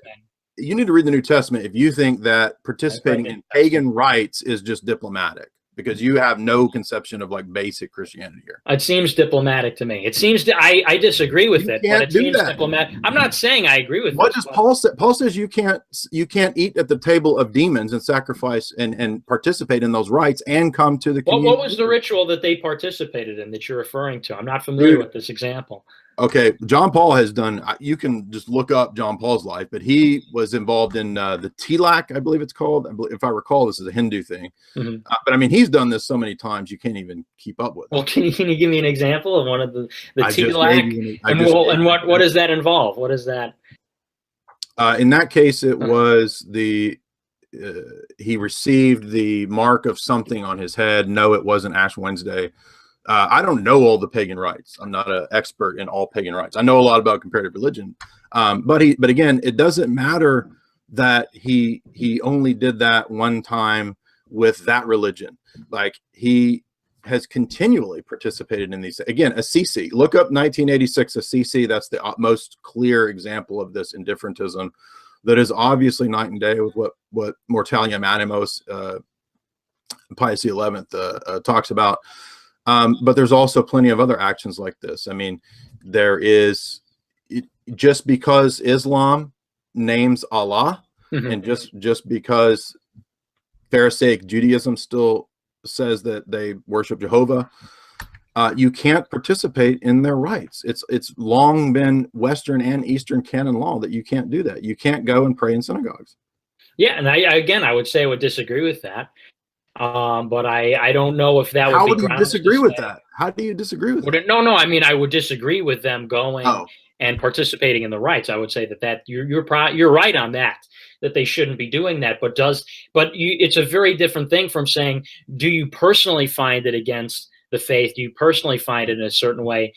You need to read the New Testament if you think that participating in pagan rites is just diplomatic, because you have no conception of like basic Christianity here. It seems diplomatic to me. It seems I disagree with it, but it seems diplomatic. I'm not saying I agree with it. What does Paul say? Paul says you can't eat at the table of demons and sacrifice and participate in those rites and come to the communion. What was the ritual that they participated in that you're referring to? I'm not familiar with this example. Okay, John Paul has done, you can just look up John Paul's life, but he was involved in the tilak, I believe it's called. If I recall, this is a Hindu thing. But I mean, he's done this so many times, you can't even keep up with it. Well, can you give me an example of one of the tilak? And what does that involve? What is that? In that case, it was he received the mark of something on his head. No, it wasn't Ash Wednesday. I don't know all the pagan rites. I'm not an expert in all pagan rites. I know a lot about comparative religion, but again, it doesn't matter that he only did that one time with that religion. Like, he has continually participated in these. Again, Assisi. Look up 1986 Assisi. That's the most clear example of this indifferentism that is obviously night and day with what Mortalium Animos, Pius XI talks about. But there's also plenty of other actions like this. I mean, there is, just because Islam names Allah, and just because Pharisaic Judaism still says that they worship Jehovah, you can't participate in their rites. It's long been Western and Eastern canon law that you can't do that. You can't go and pray in synagogues. Yeah, and I would say I would disagree with that. But I don't know if that would be How do you grounds disagree to with say- that? How do you disagree with that? No, I mean, I would disagree with them going Oh. and participating in the rites. I would say that you're right on that they shouldn't be doing that. But it's a very different thing from saying, do you personally find it against the faith? Do you personally find it in a certain way,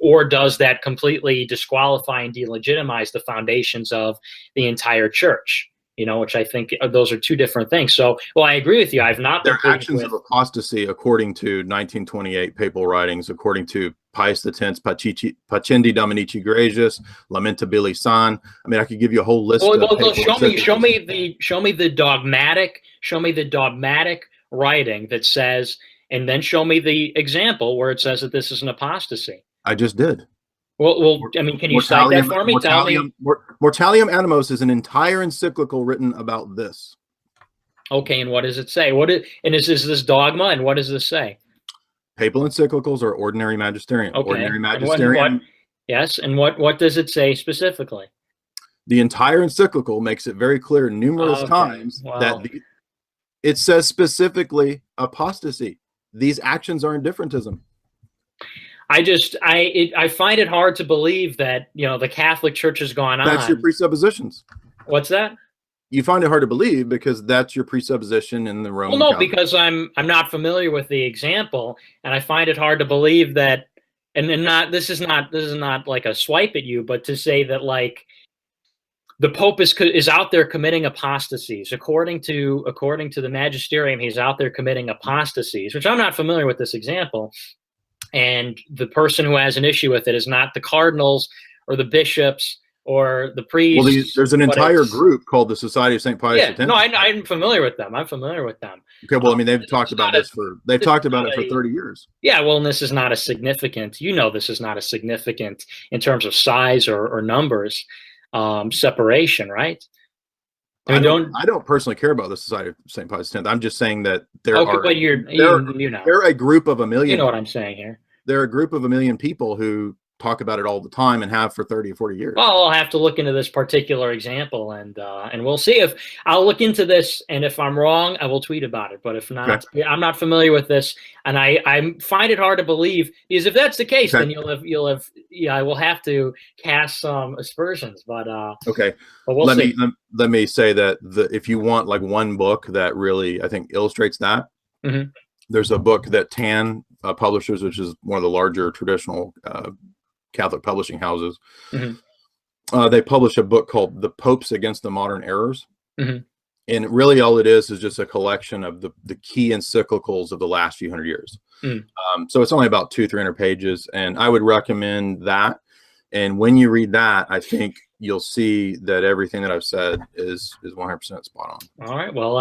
or does that completely disqualify and delegitimize the foundations of the entire church? Which I think those are two different things. So, well, I agree with you. I've not been They're actions of apostasy according to 1928 papal writings, according to Pius X's Pacendi Dominici Gracious, Lamentabili San. I mean, I could give you a whole list. Well, show me the dogmatic writing that says, and then show me the example where it says that this is an apostasy. I just did. Well, I mean, can you cite that for me? Tell me. Mortalium Animos is an entire encyclical written about this. Okay, and what does it say? Is this dogma, and what does this say? Papal encyclicals are ordinary magisterium. Okay. Ordinary magisterium. Yes, and what does it say specifically? The entire encyclical makes it very clear numerous times that it says specifically apostasy. These actions are indifferentism. I find it hard to believe that the Catholic Church has gone on. That's your presuppositions. What's that? You find it hard to believe because that's your presupposition in the Roman. Well, no, because I'm not familiar with the example, and I find it hard to believe that. And this is not like a swipe at you, but to say that like the Pope is out there committing apostasies according to the magisterium. He's out there committing apostasies, which I'm not familiar with this example. And the person who has an issue with it is not the cardinals or the bishops or the priests. Well, there's an entire group called the Society of St. Pius X. No, I'm familiar with them. Okay, well, I mean, they've talked about it for 30 years. Yeah, well, and this is not a significant. This is not a significant in terms of size or numbers separation, right? I don't personally care about the Society of St. Pius X. I'm just saying that they're a group of a million. You know what I'm saying here. They're a group of a million people who talk about it all the time and have for 30 or 40 years. Well, I'll have to look into this particular example, and we'll see if I'll look into this, and if I'm wrong, I will tweet about it. But if not, I'm not familiar with this, and I find it hard to believe, because if that's the case, then I will have to cast some aspersions. But okay, but we'll see. Let me say that if you want like one book that really I think illustrates that, there's a book that TAN Publishers, which is one of the larger traditional Catholic publishing houses, they publish a book called The Popes Against the Modern Errors. And really all it is just a collection of the key encyclicals of the last few hundred years. So it's only about 200-300 pages, and I would recommend that. And when you read that, I think you'll see that everything that I've said is 100% spot on. All right. Well,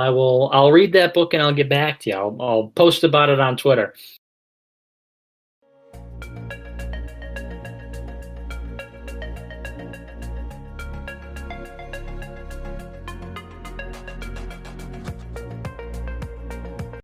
I'll read that book and I'll get back to you. I'll post about it on Twitter.